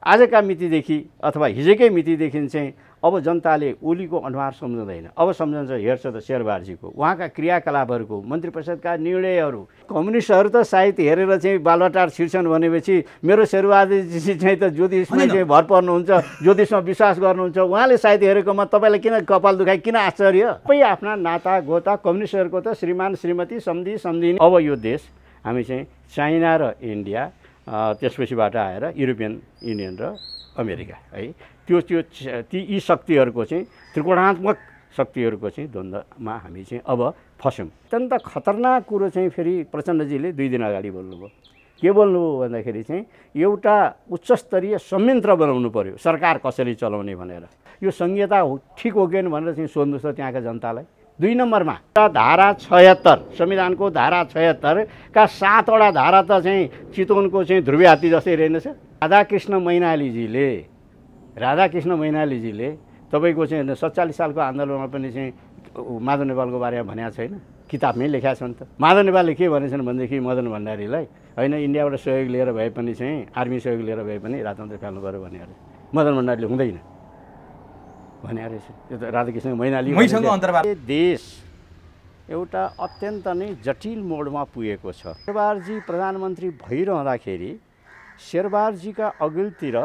आजका मितिदेखि अथवा हिजोकै मितिदेखि चाहिँ अब जनताले ओलीको अनुहार सम्झँदैन, अब सम्झन्छ हेर्छ त शेरबहादुरजीको उहाँका क्रियाकलापहरूको, मन्त्री परिषदका निर्णयहरू। कम्युनिस्टहरू त सायद हेरेर चाहिँ बालुवाटार छिर्छन् भनेपछि मेरो शेरबहादुरजी चाहिँ त ज्योतिषमा चाहिँ भर पर्नुहुन्छ, ज्योतिषमा विश्वास गर्नुहुन्छ, उहाँले सायद हेरेकोमा तपाईँलाई किन कपाल दुखाइ, किन आश्चर्य? सबै आफ्ना नाता गोता कम्युनिस्टहरूको त श्रीमान श्रीमती सम्झिने। अब यो देश हामी चाहिँ चाइना र इन्डिया त्यसपछिबाट आएर युरोपियन युनियन र अमेरिका है, ती यी शक्तिहरूको चाहिँ त्रिकोणात्मक शक्तिहरूको चाहिँ द्वन्द्वमा हामी चाहिँ अब फस्यौँ। अत्यन्त खतरनाक कुरो चाहिँ फेरि प्रचण्डजीले 2 दिन अगाडि बोल्नुभयो। के बोल्नुभयो भन्दाखेरि चाहिँ एउटा उच्चस्तरीय संयन्त्र बनाउनु पर्यो सरकार कसरी चलाउने भनेर। यो संहिता ठिक हो कि भनेर चाहिँ सोध्नुहोस् त त्यहाँका जनतालाई। 2 नम्बरमा धारा 76 संविधानको धारा 76 का 7 वटा धारा त चाहिँ चितवनको चाहिँ ध्रुवे हात्ती जस्तै रहेनछ। राधाकृष्ण मैनालीजीले तपाईँको चाहिँ 47 सालको आन्दोलनमा पनि चाहिँ माधव नेपालको बारेमा भनेको छैन, किताबमै लेखेका छन् त। माधव नेपालले के भनेछन् भनेदेखि मदन भण्डारीलाई होइन इन्डियाबाट सहयोग लिएर भए पनि चाहिँ आर्मी सहयोग लिएर भए पनि राजतन्त्र फ्याल्नु पऱ्यो भने अरे मदन भण्डारीले हुँदैन भने रहेछ। त्यो त राधाकृष्ण मैनाली। देश एउटा अत्यन्त नै जटिल मोडमा पुगेको छ। शेरबहादुरजी प्रधानमन्त्री भइरहँदाखेरि शेरबहादुरजीका अघिल्तिर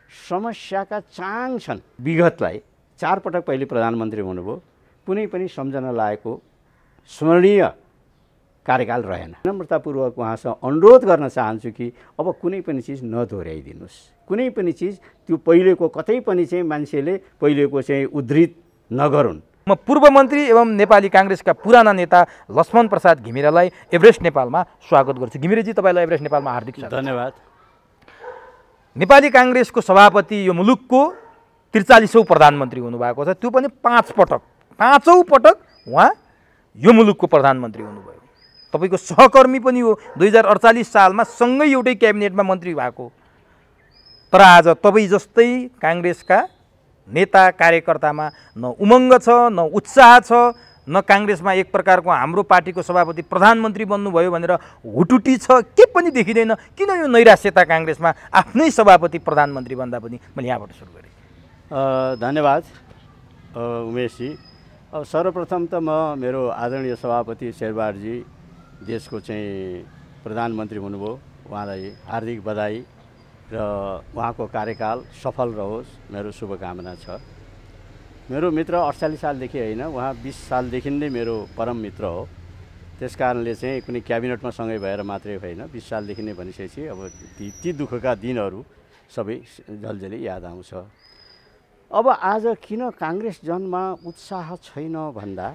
समस्याका चाङ छन्। विगतलाई 4 पटक पहिले प्रधानमन्त्री हुनुभयो, कुनै पनि सम्झना लागेको स्मरणीय कार्यकाल रहेन। नम्रतापूर्वक उहाँसँग अनुरोध गर्न चाहन्छु कि अब कुनै पनि चिज नदोहोऱ्याइदिनुहोस्, कुनै पनि चिज त्यो पहिलेको कतै पनि चाहिँ मान्छेले पहिलेको चाहिँ उद्धृत नगरून्। म पूर्व मन्त्री एवं नेपाली काङ्ग्रेसका पुराना नेता लक्ष्मण प्रसाद घिमिरेलाई एभरेस्ट नेपालमा स्वागत गर्छु। घिमिरेजी तपाईँलाई एभरेस्ट नेपालमा हार्दिक स्वागत। धन्यवाद। नेपाली काङ्ग्रेसको सभापति यो मुलुकको 43औं प्रधानमन्त्री हुनुभएको छ, त्यो पनि 5 पटक, 5औं पटक उहाँ यो मुलुकको प्रधानमन्त्री हुनुभयो। तपाईँको सहकर्मी पनि हो, 2048 सालमा सँगै एउटै क्याबिनेटमा मन्त्री भएको। तर आज तपाईँ जस्तै काङ्ग्रेसका नेता कार्यकर्तामा न उमङ्ग छ, न उत्साह छ, न काङ्ग्रेसमा एक प्रकारको हाम्रो पार्टीको सभापति प्रधानमन्त्री बन्नुभयो भनेर हुटुटी छ, के पनि देखिँदैन। किन यो नैराश्यता काङ्ग्रेसमा आफ्नै सभापति प्रधानमन्त्री भन्दा पनि? मैले यहाँबाट सुरु गरेँ। धन्यवाद उमेशजी। अब सर्वप्रथम त म मेरो आदरणीय सभापति शेरबहादुरजी देशको चाहिँ प्रधानमन्त्री हुनुभयो, उहाँलाई हार्दिक बधाई र उहाँको कार्यकाल सफल रहोस् मेरो शुभकामना छ। मेरो मित्र 48 सालदेखि होइन, उहाँ 20 सालदेखि नै मेरो परम मित्र हो। त्यस कारणले चाहिँ कुनै क्याबिनेटमा सँगै भएर मात्रै होइन, 20 सालदेखि नै भनिसकेपछि अब ती दुःखका दिनहरू सबै झल्झली याद आउँछ। अब आज किन काङ्ग्रेस जनमा उत्साह छैन भन्दा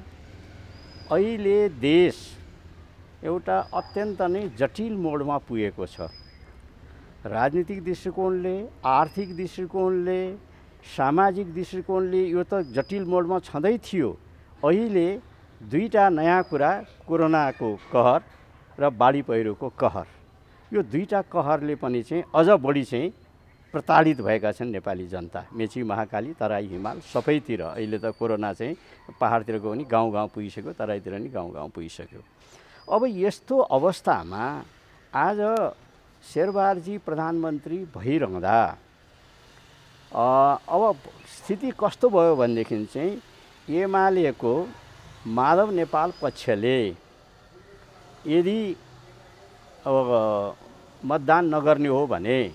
अहिले देश एउटा अत्यन्त नै जटिल मोडमा पुगेको छ। राजनीतिक दृष्टिकोणले, आर्थिक दृष्टिकोणले, सामाजिक दृष्टिकोणले यो त जटिल मोडमा छँदै थियो। अहिले 2टा नयाँ कुरा, कोरोनाको कहर र बाढी पहिरोको कहर, यो 2टा कहरले पनि चाहिँ अझ बढी चाहिँ प्रताडित भएका छन् नेपाली जनता। मेची, महाकाली, तराई, हिमाल सबैतिर अहिले त कोरोना चाहिँ पहाडतिरको पनि गाउँ गाउँ पुगिसक्यो, तराईतिर पनि गाउँ गाउँ पुगिसक्यो। अब यस्तो अवस्थामा आज शेरबहादुरजी प्रधानमन्त्री भइरहँदा अब स्थिति कस्तो भयो भनेदेखि चाहिँ एमालेको माधव नेपाल पक्षले यदि अब मतदान नगर्ने हो भने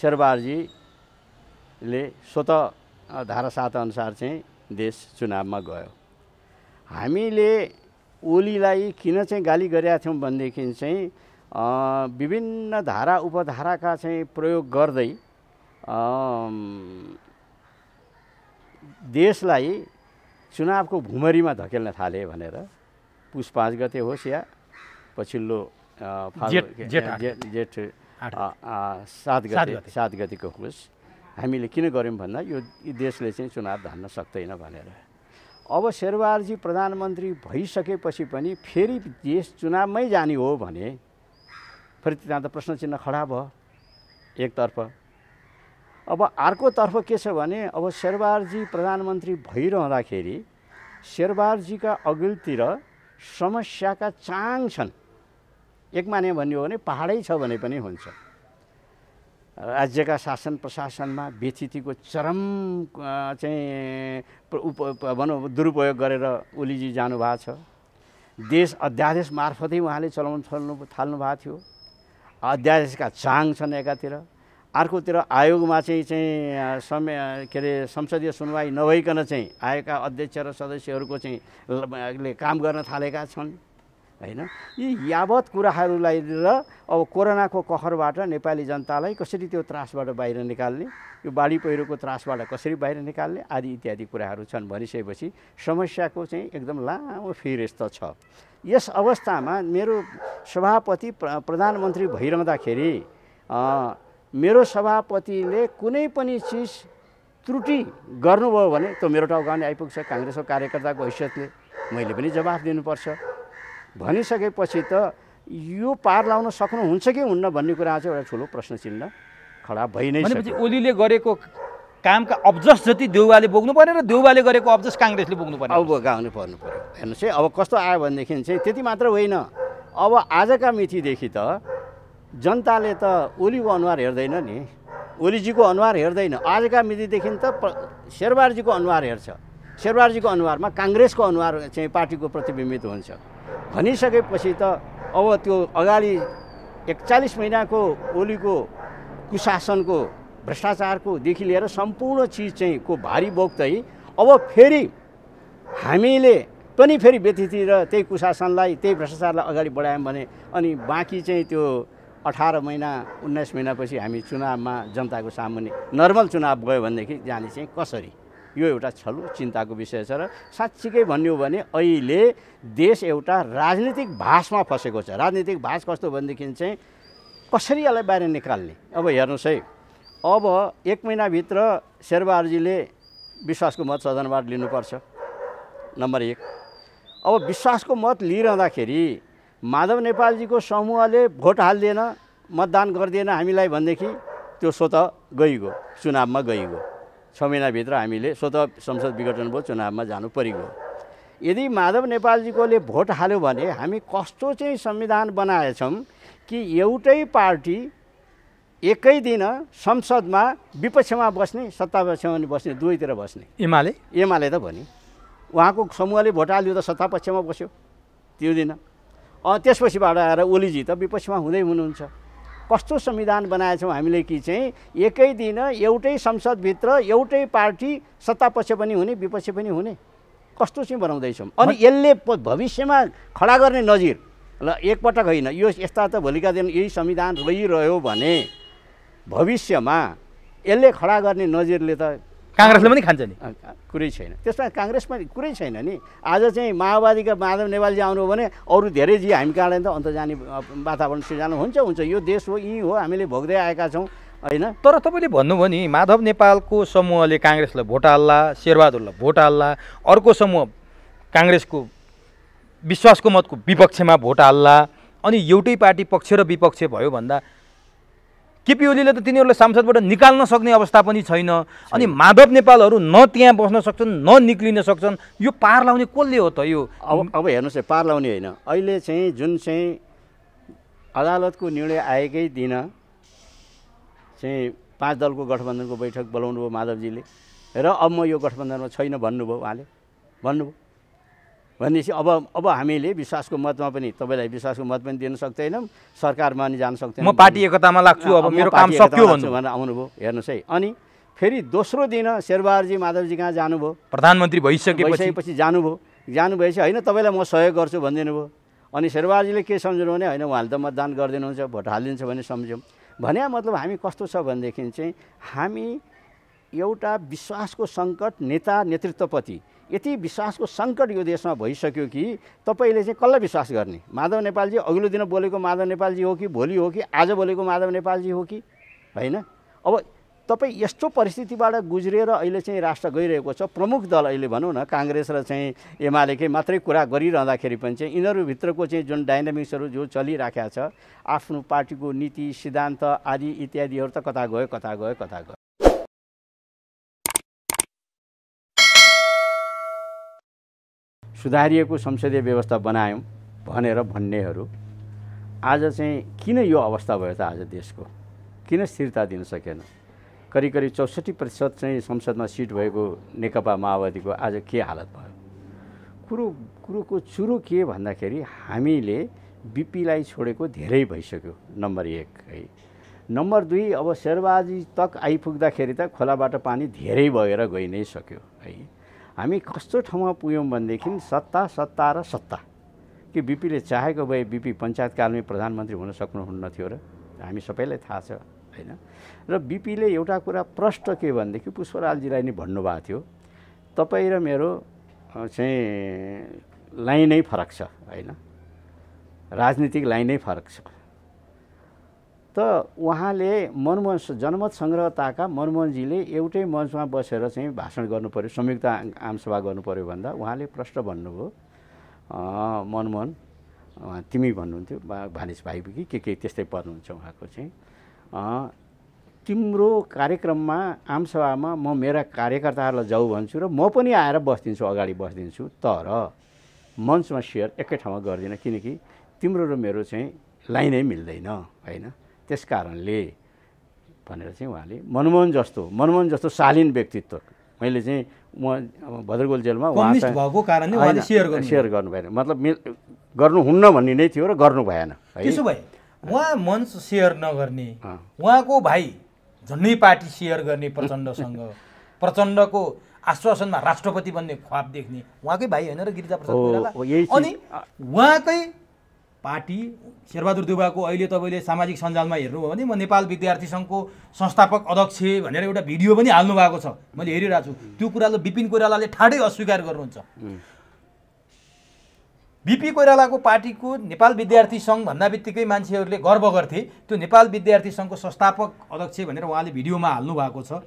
शेरबहादुरजीले स्वतः धारा 7 अनुसार चाहिँ देश चुनावमा गयो। हामीले ओलीलाई किन चाहिँ गाली गरेका थियौँ भनेदेखि चाहिँ विभिन्न धारा उपधाराका चाहिँ प्रयोग गर्दै देशलाई चुनावको भुमरीमा धकेल्न थाले भनेर। पुस 5 गते होस् या पछिल्लो जेठ 7 गतिको होस्, हामीले किन गऱ्यौँ भन्दा यो देशले चाहिँ चुनाव धान्न सक्दैन भनेर। अब शेरबहादुरजी प्रधानमन्त्री भइसकेपछि पनि फेरि देश चुनावमै जाने हो भने फेरि त्यहाँ त प्रश्न चिन्ह खडा भयो एकतर्फ। अब अर्कोतर्फ के छ भने अब शेरबहादुरजी प्रधानमन्त्री भइरहँदाखेरि शेरबहादुरजीका अघिल्तिर समस्याका चाङ छन्। एक माने भन्ने हो भने पहाडै छ भने पनि हुन्छ। राज्यका शासन प्रशासनमा व्यथितिको चरम भनौँ दुरुपयोग गरेर ओलीजी जानुभएको छ। देश अध्यादेश मार्फतै उहाँले थाल्नु भएको थियो। अध्यादेशका चाङ छन् एकातिर, अर्कोतिर आयोगमा के अरे संसदीय सुनवाई नभइकन आयोगका अध्यक्ष र सदस्यहरूको काम गर्न थालेका छन् हैन। यी यावत कुराहरूलाई र अब कोरोनाको कहरबाट नेपाली जनतालाई कसरी त्यो त्रासबाट बाहिर निकाल्ने, यो बाढी पहिरोको त्रासबाट कसरी बाहिर निकाल्ने आदि इत्यादि कुराहरू छन् भनिसकेपछि समस्याको एकदम लामो फिरस्त छ। यस अवस्थामा मेरो सभापति प्रधानमन्त्री भइरहँदाखेरि मेरो सभापतिले कुनै पनि चिज त्रुटि गर्नुभयो भने त्यो मेरो टाउका नै आइपुग्छ। काङ्ग्रेसको कार्यकर्ताको हैसियतले मैले पनि जवाफ दिनुपर्छ। भनिसकेपछि त यो पार लाउन सक्नुहुन्छ कि हुन्न भन्ने कुरा चाहिँ एउटा ठुलो प्रश्न चिन्ह खडा भइ नै सक्छ। ओलीले गरेको कामका अब्जस जति देउवाले बोक्नु पर्ने र देउवाले गरेको अब्जस काङ्ग्रेसले बोक्नु पर्ने। अब गाउनु पर्नु पर्यो। हेर्नुहोस् है, अब कस्तो आयो भनेदेखि त्यति मात्र होइन, अब आजका मितिदेखि त जनताले त ओलीको अनुहार हेर्दैन नि, ओलीजीको अनुहार हेर्दैन। आजका मितिदेखि त शेरबहादुरजीको अनुहार हेर्छ। शेरबहादुरजीको अनुहारमा काङ्ग्रेसको अनुहार पार्टीको प्रतिबिम्बित हुन्छ। भनिसकेपछि त अब त्यो अगाडि 41 महिनाको ओलीको कुशासनको भ्रष्टाचारको देखि लिएर सम्पूर्ण चिज को भारी बोक्दै अब फेरि हामीले पनि फेरि व्यथिति र त्यही कुशासनलाई त्यही भ्रष्टाचारलाई अगाडि बढायौँ भने अनि बाँकी त्यो 18 महिना 19 महिनापछि हामी चुनावमा जनताको सामुन्ने नर्मल चुनाव गयो भनेदेखि जाने कसरी, यो एउटा छलु चिन्ताको विषय छ। र साँच्चीकै भन्नु हो भने अहिले देश एउटा राजनीतिक भासमा फसेको छ। राजनीतिक भास कस्तो भनेदेखि कसरी यसलाई बाहिर निकाल्ने। अब हेर्नुहोस् है, अब 1 महिनाभित्र शेरबहादुरजीले विश्वासको मत सदनबाट लिनुपर्छ, नम्बर 1। अब विश्वासको मत लिइरहँदाखेरि माधव नेपालजीको समूहले भोट हाल्दिएन, मतदान गर्दिएन हामीलाई भनेदेखि त्यो स्वतः गइगयो, चुनावमा गइगयो। 6 महिनाभित्र हामीले स्वतः संसद विघटन भयो, चुनावमा जानु परिगयो। यदि माधव नेपालजीकोले भोट हाल्यो भने हामी कस्तो संविधान बनाएछौँ कि एउटै पार्टी एकै दिन संसदमा विपक्षमा बस्ने, सत्तापक्षमा बस्ने, दुवैतिर बस्ने। एमाले त भने उहाँको समूहले भोट हाल्यो त सत्तापक्षमा बस्यो त्यो दिन, त्यसपछिबाट आएर ओलीजी त विपक्षमा हुँदै हुनुहुन्छ। कस्तो संविधान बनाएछौँ हामीले कि एकै दिन एउटै संसदभित्र एउटै पार्टी सत्तापक्ष पनि हुने विपक्ष पनि हुने, कस्तो बनाउँदैछौँ। अनि यसले भविष्यमा खडा गर्ने नजिर ल एकपटक होइन, यो यस्ता त भोलिका दिन यही संविधान रहिरह्यो भने भविष्यमा यसले खडा गर्ने नजिरले त काङ्ग्रेसले पनि खान्छ नि, कुरै छैन। त्यसमा काङ्ग्रेसमा कुरै छैन नि। आज माओवादीका माधव नेपालजी आउनुभयो भने अरू धेरै जी हामी कहाँबाट त अन्त जाने वातावरण सिर्जना हुन्छ। यो देश हो, यहीँ हो, हामीले भोग्दै आएका छौँ होइन। तर तपाईँले भन्नुभयो नि माधव नेपालको समूहले काङ्ग्रेसलाई भोट हाल्ला, शेरबहादुरलाई भोट हाल्ला, अर्को समूह काङ्ग्रेसको विश्वासको मतको विपक्षमा भोट हाल्ला, अनि एउटै पार्टी पक्ष र विपक्ष भयो भन्दा केपी ओलीले त तिनीहरूलाई सांसदबाट निकाल्न सक्ने अवस्था पनि छैन। अनि माधव नेपालहरू न त्यहाँ बस्न सक्छन् न निक्लिन सक्छन्। यो पार लाउने कसले हो त? यो अब हेर्नुहोस् है, पार लाउने होइन। अहिले जुन अदालतको निर्णय आएकै दिन 5 दलको गठबन्धनको बैठक बोलाउनु भयो माधवजीले, र अब म यो गठबन्धनमा छैन भन्नुभयो। उहाँले भन्नुभयो भनेपछि अब हामीले विश्वासको मतमा पनि तपाईँलाई विश्वासको मत पनि दिन सक्दैनौँ, सरकारमा पनि जान सक्दैनौँ, म पार्टी एकतामा लाग्छु, अब मेरो काम सक्यो भनेर आउनुभयो। हेर्नुहोस् है, अनि फेरि दोस्रो दिन शेरबहादुरजी माधवजी कहाँ जानुभयो, प्रधानमन्त्री भइसकेपछि जानुभएपछि होइन तपाईँलाई म सहयोग गर्छु भनिदिनु भयो। अनि शेरबहादुरजीले के सम्झनु भने होइन उहाँले त मतदान गरिदिनुहुन्छ, भोट हालिदिन्छ भने सम्झ्यौँ। भने मतलब हामी कस्तो छ भनेदेखि हामी एउटा विश्वासको सङ्कट, नेता नेतृत्वप्रति यति विश्वासको सङ्कट यो देशमा भइसक्यो कि तपाईँले कसलाई विश्वास गर्ने? माधव नेपालजी अघिल्लो दिन बोलेको माधव नेपालजी हो कि भोलि हो कि आज बोलेको माधव नेपालजी हो कि होइन? अब तपाईँ यस्तो परिस्थितिबाट गुज्रिएर अहिले राष्ट्र गइरहेको छ। प्रमुख दल अहिले भनौँ न काङ्ग्रेस र एमालेकै मात्रै कुरा गरिरहँदाखेरि पनि यिनीहरूभित्रको जुन डाइनामिक्सहरू जो चलिराखेको छ, आफ्नो पार्टीको नीति सिद्धान्त आदि इत्यादिहरू त कता गयो। सुधारिएको संसदीय व्यवस्था बनायौँ भनेर भन्नेहरू आज किन यो अवस्था भयो त? आज देशको किन स्थिरता दिन सकेन? करिब करिब 64% चाहिँ संसदमा सिट भएको नेकपा माओवादीको आज के हालत भयो? कुरोको चुरो के भन्दाखेरि हामीले बिपीलाई छोडेको धेरै भइसक्यो, नम्बर 1 है। नम्बर 2, अब शेरबहादुर तक आइपुग्दाखेरि त खोलाबाट पानी धेरै बगेर गइ नै सक्यो है। हामी कस्तो ठाउँमा पुग्यौँ भनेदेखि सत्ता र सत्ता कि बिपीले चाहेको भए बिपी पञ्चायतकालमै प्रधानमन्त्री हुन सक्नुहुन्न थियो र हामी सबैलाई थाहा छ हैन। र बिपीले एउटा कुरा प्रष्ट के भनेदेखि पुष्पलालजीलाई नै भन्नुभएको थियो, तपाईँ र मेरो चाहिँ लाइनै फरक छ हैन, राजनीतिक लाइनै फरक छ। त उहाँले जनमत सङ्ग्रहताका मनमोहनजीले एउटै मञ्चमा बसेर चाहिँ भाषण गर्नु पर्यो, संयुक्त आमसभा गर्नु पर्यो भन्दा उहाँले प्रश्न भन्नुभयो, मनमोहन तिमी भन्नुहुन्थ्यो भानिज भाइ कि के त्यस्तै पर्नुहुन्छ उहाँको चाहिँ, तिम्रो कार्यक्रममा आमसभामा म मेरा कार्यकर्ताहरूलाई जाऊ भन्छु र म पनि आएर बस्दिन्छु, अगाडि बस्दिन्छु, तर मञ्चमा सेयर एकै ठाउँमा गर्दिनँ किनकि तिम्रो र मेरो चाहिँ लाइनै मिल्दैन हैन। त्यस कारणले भनेर चाहिँ उहाँले मनमोहन जस्तो शालीन व्यक्तित्व मैले चाहिँ म भद्रगोल जेलमा कम्युनिस्ट भएको कारणले उहाँले सेयर गर्नु भएन, मतलब गर्नुहुन्न भन्ने नै थियो र गर्नु भएन है। त्यसो भए उहाँ मञ्च सेयर नगर्ने, उहाँको भाइ झन्डै पार्टी सेयर गर्ने प्रचण्डसँग, प्रचण्डको आश्वासनमा राष्ट्रपति बन्ने ख्वाब देख्ने उहाँकै भाइ होइन र गिरिजाप्रसाद कोइराला। अनि उहाँकै पार्टी शेरबहादुर देउवाको अहिले तपाईँले सामाजिक सञ्जालमा हेर्नुभयो भने म नेपाल विद्यार्थी सङ्घको संस्थापक अध्यक्ष भनेर एउटा भिडियो पनि हाल्नु भएको छ, मैले हेरिरहेको छु। त्यो कुरालाई बिपिन कोइरालाले ठाडै अस्वीकार गर्नुहुन्छ। बिपी कोइरालाको पार्टीको नेपाल विद्यार्थी सङ्घ भन्दा बित्तिकै मान्छेहरूले गर्व गर्थे, त्यो नेपाल विद्यार्थी सङ्घको संस्थापक अध्यक्ष भनेर उहाँले भिडियोमा हाल्नु भएको छ।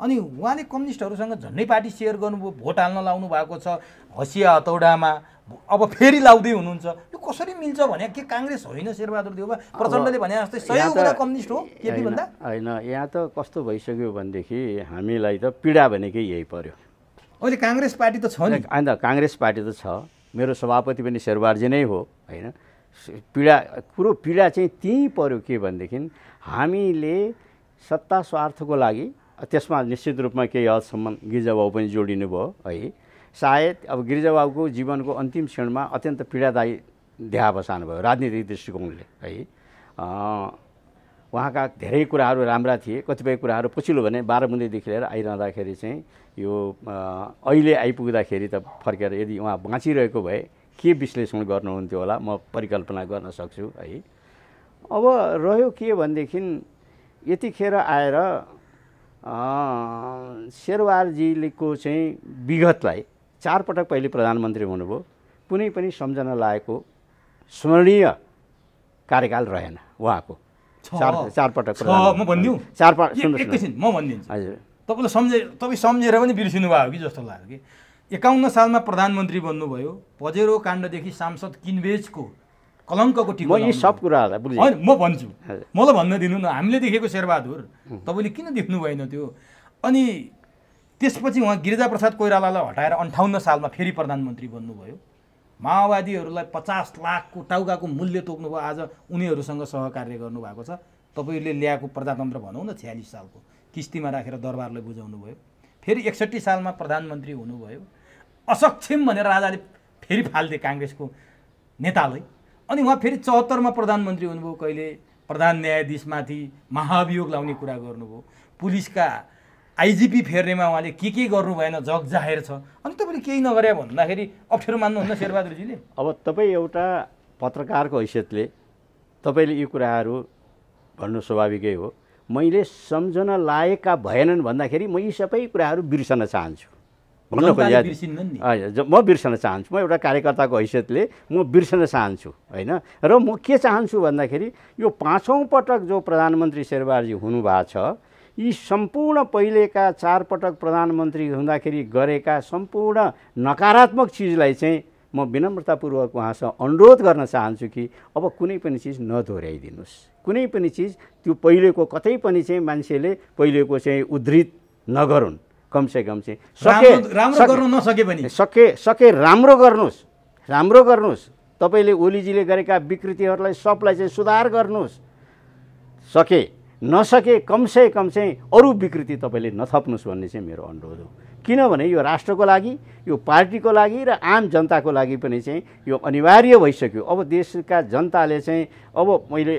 अनि उहाँले कम्युनिस्टहरूसँग झन्डै पार्टी सेयर गर्नुभयो, भोट हाल्न लाउनु भएको छ, हँसिया हतौडामा अब फेरि लाउँदै हुनुहुन्छ। यो कसरी मिल्छ भने के काङ्ग्रेस होइन शेरबहादुर देउवा? प्रचण्डले भने जस्तै 100 गुणा कम्युनिस्ट हो केपी भन्दा? होइन, यहाँ त कस्तो भइसक्यो भनेदेखि हामीलाई त पीडा भनेकै यही पर्यो। अहिले काङ्ग्रेस पार्टी त छ नि, अन्त काङ्ग्रेस पार्टी त छ, मेरो सभापति पनि शेरबहादुरजी नै हो होइन। पीडा चाहिँ त्यहीँ पर्यो के भनेदेखि हामीले सत्ता स्वार्थको लागि, त्यसमा निश्चित रूपमा केही हदसम्म गिरिजाबाबु पनि जोडिनु भयो है। सायद अब गिरिजाबाबुको जीवनको अन्तिम क्षणमा अत्यन्त पीडादायी देहावसान भयो राजनीतिक दृष्टिकोणले है। उहाँका धेरै कुराहरू राम्रा थिए, कतिपय कुराहरू पछिल्लो भने बाह्रमुन्डेदेखि लिएर आइरहँदाखेरि चाहिँ यो अहिले आइपुग्दाखेरि त फर्केर यदि उहाँ बाँचिरहेको भए के विश्लेषण गर्नुहुन्थ्यो होला म परिकल्पना गर्न सक्छु है। अब रह्यो के भनेदेखि यतिखेर आएर शेरबहादुरजीको चाहिँ विगतलाई 4 पटक पहिले प्रधानमन्त्री हुनुभयो, कुनै पनि सम्झना लागेको स्मरणीय कार्यकाल रहेन उहाँको। 4 पटक म भनिदिउँ, 4 पटक एकैछिन म भनिदिन्छु हजुर। तपाईँ सम्झेर पनि बिर्सिनु भयो कि जस्तो लाग्यो कि 51 सालमा प्रधानमन्त्री बन्नुभयो, पजेरो काण्डदेखि सांसद किनबेचको कलङ्कको टिको म यी सब कुराहरूलाई बुझ्छु होइन, म भन्छु, मलाई भन्न दिनु न। हामीले देखेको शेरबहादुर तपाईँले किन देख्नु भएन त्यो? अनि त्यसपछि उहाँ गिरिजाप्रसाद कोइरालालाई हटाएर 58 सालमा फेरि प्रधानमन्त्री बन्नुभयो। माओवादीहरूलाई 50 लाखको टाउकाको मूल्य तोक्नुभयो, आज उनीहरूसँग सहकार्य गर्नुभएको छ। तपाईँहरूले ल्याएको प्रजातन्त्र भनौँ न 46 सालको किस्तीमा राखेर दरबारलाई बुझाउनु भयो। फेरि 61 सालमा प्रधानमन्त्री हुनुभयो, असक्षम भनेर राजाले फेरि फाल्थे काङ्ग्रेसको नेतालाई। अनि उहाँ फेरि 74 मा प्रधानमन्त्री हुनुभयो, कहिले प्रधान न्यायाधीशमाथि महाभियोग लाउने कुरा गर्नुभयो, पुलिसका आइजिपी फेर्नेमा उहाँले के गर्नु भएन, जग जाहेर छ। अनि तपाईँले केही नगरे भन्दाखेरि अप्ठ्यारो मान्नुहुन्न शेरबहादुरजीले? अब तपाईँ एउटा पत्रकारको हैसियतले तपाईँले यी कुराहरू भन्नु स्वाभाविकै हो। मैले सम्झना लायकका भएनन् भन्दाखेरि म यी सबै कुराहरू बिर्सन चाहन्छु, भन्न खोजेको म बिर्सन चाहन्छु। म एउटा कार्यकर्ताको हैसियतले म बिर्सन चाहन्छु होइन। र म के चाहन्छु भन्दाखेरि यो 5औं पटक जो प्रधानमन्त्री शेरबहादुरजी हुनुभएको छ, यी सम्पूर्ण पहिलेका 4 पटक प्रधानमन्त्री हुँदाखेरि गरेका सम्पूर्ण नकारात्मक चिजलाई चाहिँ म विनम्रतापूर्वक उहाँसँग अनुरोध गर्न चाहन्छु कि अब कुनै पनि चिज नदोहोऱ्याइदिनुहोस्। कुनै पनि चिज त्यो पहिलेको कतै पनि चाहिँ मान्छेले पहिलेको चाहिँ उद्धृत नगरून्, कमसेकम चाहिँ सके राम्रो गर्नुहोस्। तपाईँले ओलीजीले गरेका विकृतिहरूलाई सबलाई चाहिँ सुधार गर्नुहोस्। सके नसके कमसे कम चाहिँ अरू विकृति तपाईँले नथप्नुहोस् भन्ने चाहिँ मेरो अनुरोध हो। किनभने यो राष्ट्रको लागि, यो पार्टीको लागि र आम जनताको लागि पनि चाहिँ यो अनिवार्य भइसक्यो। अब देशका जनताले चाहिँ अब मैले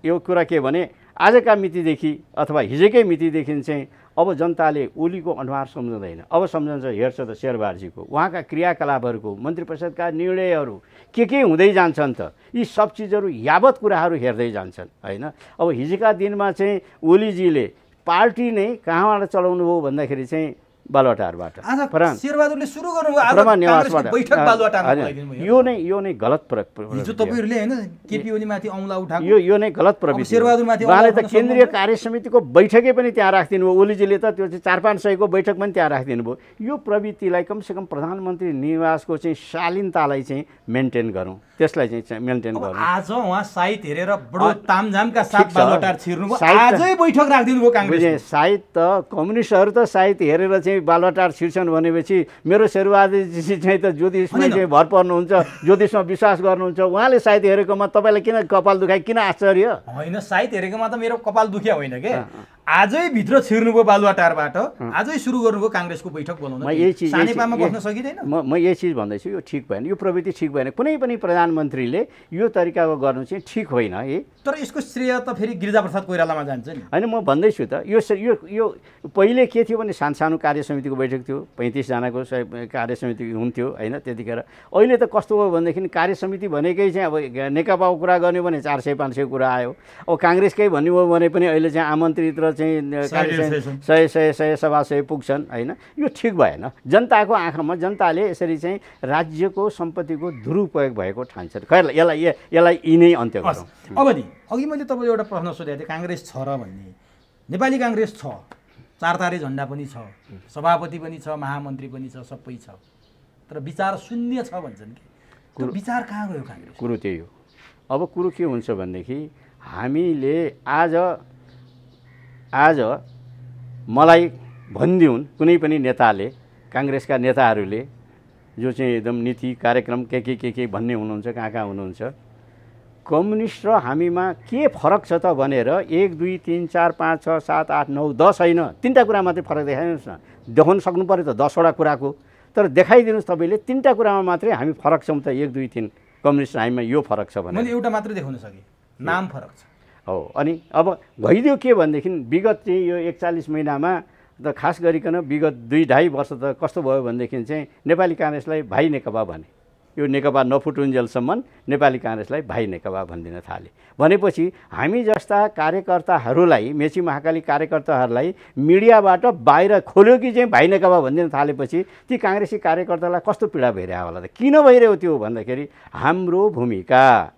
यो कुरा के भने आजका मितिदेखि अथवा हिजोकै मितिदेखि चाहिँ अब जनताले ओलीको अनुहार सम्झँदैन, अब सम्झन्छ हेर्छ त शेरबहादुरजीको उहाँका क्रियाकलापहरूको, मन्त्री परिषदका निर्णयहरू के हुँदै जान्छन् त, यी सब चिजहरू यावत कुराहरू हेर्दै जान्छन् होइन। अब हिजोका दिनमा चाहिँ ओलीजीले पार्टी नै कहाँबाट चलाउनु भयो भन्दाखेरि चाहिँ बालुवाटारबाट, शेरबहादुरले सुरु गर्नुभयो आज कांग्रेसको बैठक बालुवाटारमा लगाइदिनु भयो। यो नै गलत हिजो तपाईहरुले हैन केपी ओली माथि औंला उठाएको यो नै गलत प्रवृत्ति। शेरबहादुर माथि उहाँले त केन्द्रीय कार्य समितिको बैठकै पनि त्यहाँ राखिदिनु भयो, ओलीजीले त त्यो चाहिँ 4-5 सयको बैठक पनि त्यहाँ राखिदिनु भयो। यो प्रवृत्तिलाई कमसेकम प्रधानमन्त्री निवासको चाहिँ शालीनतालाई चाहिँ मेन्टेन गरौँ, त्यसलाई चाहिँ मेन्टेन गरौँ। आज उहाँ साइत हेरेर बडो तामझामका साथ बालुवाटार छिर्नुभयो, आजै बैठक राखिदिनु भयो कांग्रेसले। साइत त कम्युनिस्टहरू त साइत हेरेर चाहिँ बालुवाटार छिर्छन् भनेपछि मेरो शेरबहादुरजी चाहिँ त ज्योतिषमा चाहिँ भर पर्नुहुन्छ, ज्योतिषमा विश्वास गर्नुहुन्छ, उहाँले साइत हेरेकोमा तपाईँलाई किन कपाल दुखाइ, किन आश्चर्य? होइन, साइत हेरेकोमा त मेरो कपाल दुख्या होइन के, आजै भित्र छिर्नुभयो बालुवाटारबाट, आजै सुरु गर्नुभयो कांग्रेसको बैठक बोलाउन। सानेपामा बस्न सकिदैन। म यही चिज भन्दैछु, यो ठिक भएन, यो प्रवृत्ति ठिक भएन। कुनै पनि प्रधानमन्त्रीले यो तरिकाको गर्नु चाहिँ ठिक होइन है। तर यसको श्रेय त फेरि गिरिजाप्रसाद कोइरालामा जान्छ नि। होइन, म भन्दैछु त यो पहिले के थियो भने सानो कार्य समितिको बैठक थियो, 35 जनाको कार्य समिति हुन्थ्यो होइन त्यतिखेर। अहिले त कस्तो भयो भनेदेखि कार्य समिति भनेकै चाहिँ अब नेकपाको कुरा गर्ने भने 400-500 कुरा आयो। अब काङ्ग्रेसकै भन्नुभयो भने पनि अहिले चाहिँ आमन्त्रित र चाहिँ 100 सभासय पुग्छन् होइन। यो ठिक भएन। जनताको आँखामा जनताले यसरी चाहिँ राज्यको सम्पत्तिको दुरुपयोग भएको ठान्छन्। खैर यसलाई यिनै अन्त्य गरौँ। अब नि अघि मैले तपाईँले एउटा प्रश्न सोधेको थिएँ, काङ्ग्रेस छ र भन्ने। नेपाली काङ्ग्रेस छ, 4 तारे झन्डा पनि छ, सभापति पनि छ, महामन्त्री पनि छ, सबै छ, तर विचार शून्य छ भन्छन् कि। त्यो विचार कहाँ गयो काङ्ग्रेस? कुरो त्यही हो। अब कुरो के हुन्छ भनेदेखि हामीले आज मलाई भनिदिउन् कुनै पनि नेताले, काङ्ग्रेसका नेताहरूले जो चाहिँ एकदम नीति कार्यक्रम के भन्ने हुनुहुन्छ, कहाँ हुनुहुन्छ, कम्युनिस्ट र हामीमा के फरक छ त भनेर 1 2 3 4 5 6 7 8 9 10 होइन 3टा कुरा मात्रै फरक देखाइदिनुहोस् न। देखाउन सक्नु पऱ्यो त 10वटा कुराको, तर देखाइदिनुहोस् तपाईँले 3टा कुरामा मात्रै हामी फरक छौँ त 1 2 3 कम्युनिस्ट हामीमा यो फरक छ भने। मैले एउटा मात्रै देखाउन सकेँ, नाम फरक छ हो। अनि अब भइदियो के भनेदेखि विगत चाहिँ यो 41 महिनामा त खास गरिकन विगत 2-2.5 वर्ष त कस्तो भयो भनेदेखि चाहिँ नेपाली काङ्ग्रेसलाई भाइ नेकपा भने, यो नेकपा नफुटुन्जेलसम्म नेपाली काङ्ग्रेसलाई भाइ नेकपा भनिदिन थाले। भनेपछि हामी जस्ता कार्यकर्ताहरूलाई, मेची महाकाली कार्यकर्ताहरूलाई मिडियाबाट बाहिर खोल्यो कि चाहिँ भाइ नेकपा भनिदिन थालेपछि ती काङ्ग्रेसी कार्यकर्तालाई कस्तो पीडा भइरहेको होला त? किन भइरहेको त्यो भन्दाखेरि हाम्रो भूमिका